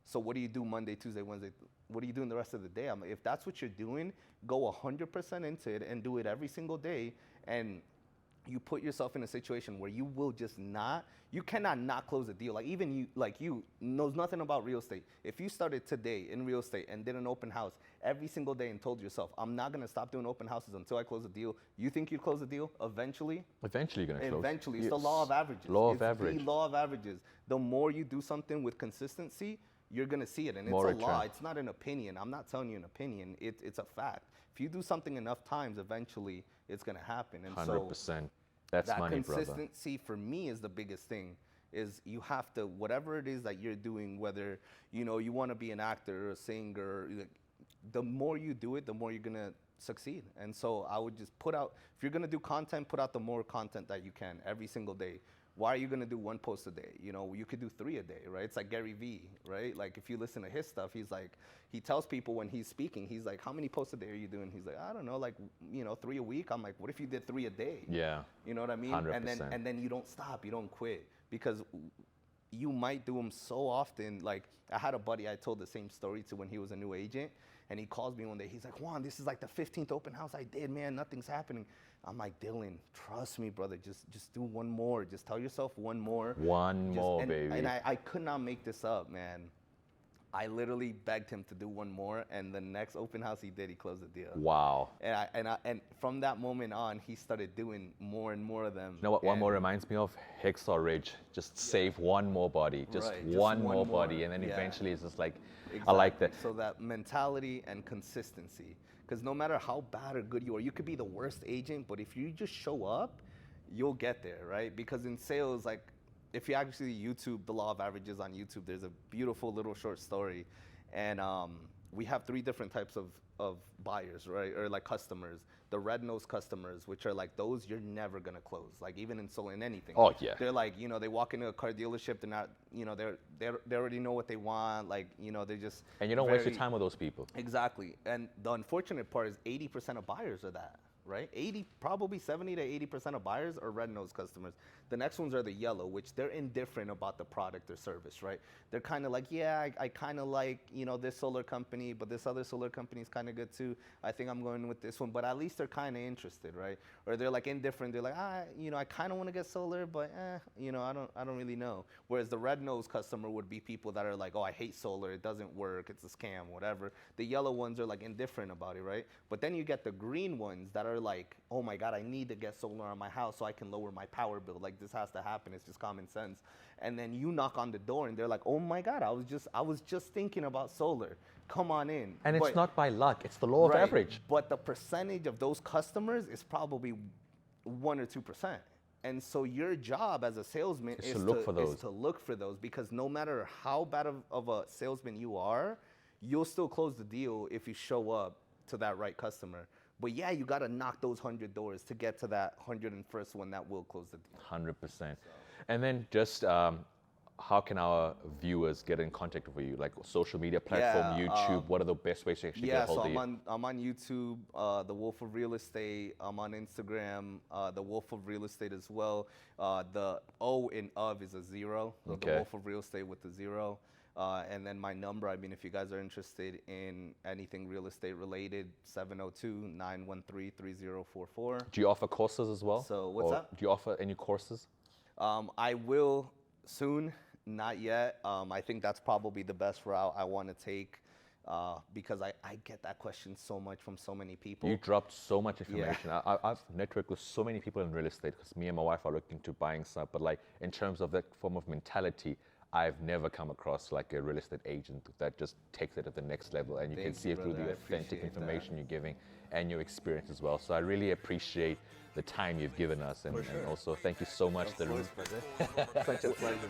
so what do you do Monday, Tuesday, Wednesday? What are you doing the rest of the day? I'm like, if that's what you're doing, go 100% into it and do it every single day. And you put yourself in a situation where you will just not, you cannot not close a deal. Like even you, like you knows nothing about real estate. If you started today in real estate and did an open house every single day and told yourself, I'm not gonna stop doing open houses until I close a deal, you think you'd close a deal eventually? Eventually you're going to close. Eventually. It's the law of averages. Law of It's average. the law of averages. The more you do something with consistency, you're gonna see it. And it's More a law. return. It's not an opinion. I'm not telling you an opinion. It's a fact. If you do something enough times, eventually it's gonna happen. And 100%. That's that money, brother. consistency for me is the biggest thing. Is you have to, whatever it is that you're doing, whether you know you want to be an actor or a singer, like, the more you do it, the more you're gonna succeed. And so I would just put out, if you're gonna do content, put out the more content that you can every single day. Why are you gonna do 1 post a day? You know, you could do 3 a day, right? It's like Gary Vee, right? Like if you listen to his stuff, he's like, he tells people when he's speaking, he's like, how many posts a day are you doing? He's like, I don't know, like, you know, 3 a week. I'm like, what if you did 3 a day? Yeah. You know what I mean? 100%. And then you don't stop, you don't quit, because you might do them so often. Like I had a buddy I told the same story to when he was a new agent, and he calls me one day. He's like, Juan, this is like the 15th open house I did, man. Nothing's happening. I'm like, Dylan, trust me, brother. Just do one more. Just tell yourself one more. One more, baby. And I could not make this up, man. I literally begged him to do one more, and the next open house he did, he closed the deal. Wow. And from that moment on, he started doing more and more of them. You know what one And- more reminds me of? Hicksaw Ridge. Just save one more body. Just Right, just one one more more. body. And then Yeah. eventually it's just like, I like that. So that mentality and consistency. Because no matter how bad or good you are, you could be the worst agent, but if you just show up, you'll get there, right? Because in sales, like, if you actually YouTube the law of averages on YouTube, there's a beautiful little short story. And we have 3 different types of buyers, right? Or like customers. The red nose customers, which are like those you're never gonna close. Like even in anything. Oh, yeah. They're like, you know, they walk into a car dealership, they're not, you know, they already know what they want. Like, you know, they're just. And you don't waste your very- time with those people. Exactly. And the unfortunate part is 80% of buyers are that, right? 80, probably 70 to 80% of buyers are red nose customers. The next ones are the yellow, which they're indifferent about the product or service, right? They're kind of like, yeah, I kind of like, you know, this solar company, but this other solar company is kind of good too. I think I'm going with this one, but at least they're kind of interested, right? Or they're like indifferent. They're like, you know, I kind of want to get solar, but you know, I don't really know. Whereas the red nose customer would be people that are like, oh, I hate solar. It doesn't work. It's a scam, whatever. The yellow ones are like indifferent about it, right? But then you get the green ones that are like, oh my God, I need to get solar on my house so I can lower my power bill. Like this has to happen. It's just common sense. And then you knock on the door and they're like, oh my God, I was just thinking about solar. Come on in. And it's But- not by luck. It's the law of Right, average. But the percentage of those customers is probably 1 or 2%. And so your job as a salesman Is to look for those. is to look for those, because no matter how bad of a salesman you are, you'll still close the deal if you show up to that right customer. But yeah, you got to knock those 100 doors to get to that 101st one that will close the deal. 100%. And then just how can our viewers get in contact with you? Like social media platform, Yeah, YouTube. What are the best ways to actually get Yeah, a hold so of you? I'm on YouTube, The Wolf of Real Estate. I'm on Instagram, The Wolf of Real Estate as well. The O in of is a 0. So The Okay. Wolf of Real Estate with the 0. And then my number, I mean, if you guys are interested in anything real estate related, 702-913-3044. Do you offer courses as well? So what's Or that? do you offer any courses? I will soon, not yet. I think that's probably the best route I want to take because I get that question so much from so many people. You dropped so much information. I've networked with so many people in real estate because me and my wife are looking to buying stuff. But like in terms of that form of mentality, I've never come across like a real estate agent that just takes it at the next level, and you can Thank see you, it through brother. the I authentic appreciate that. information you're giving and your experience as well. So I really appreciate the time you've given us, and also thank you so much. Of course, brother. Such a pleasure.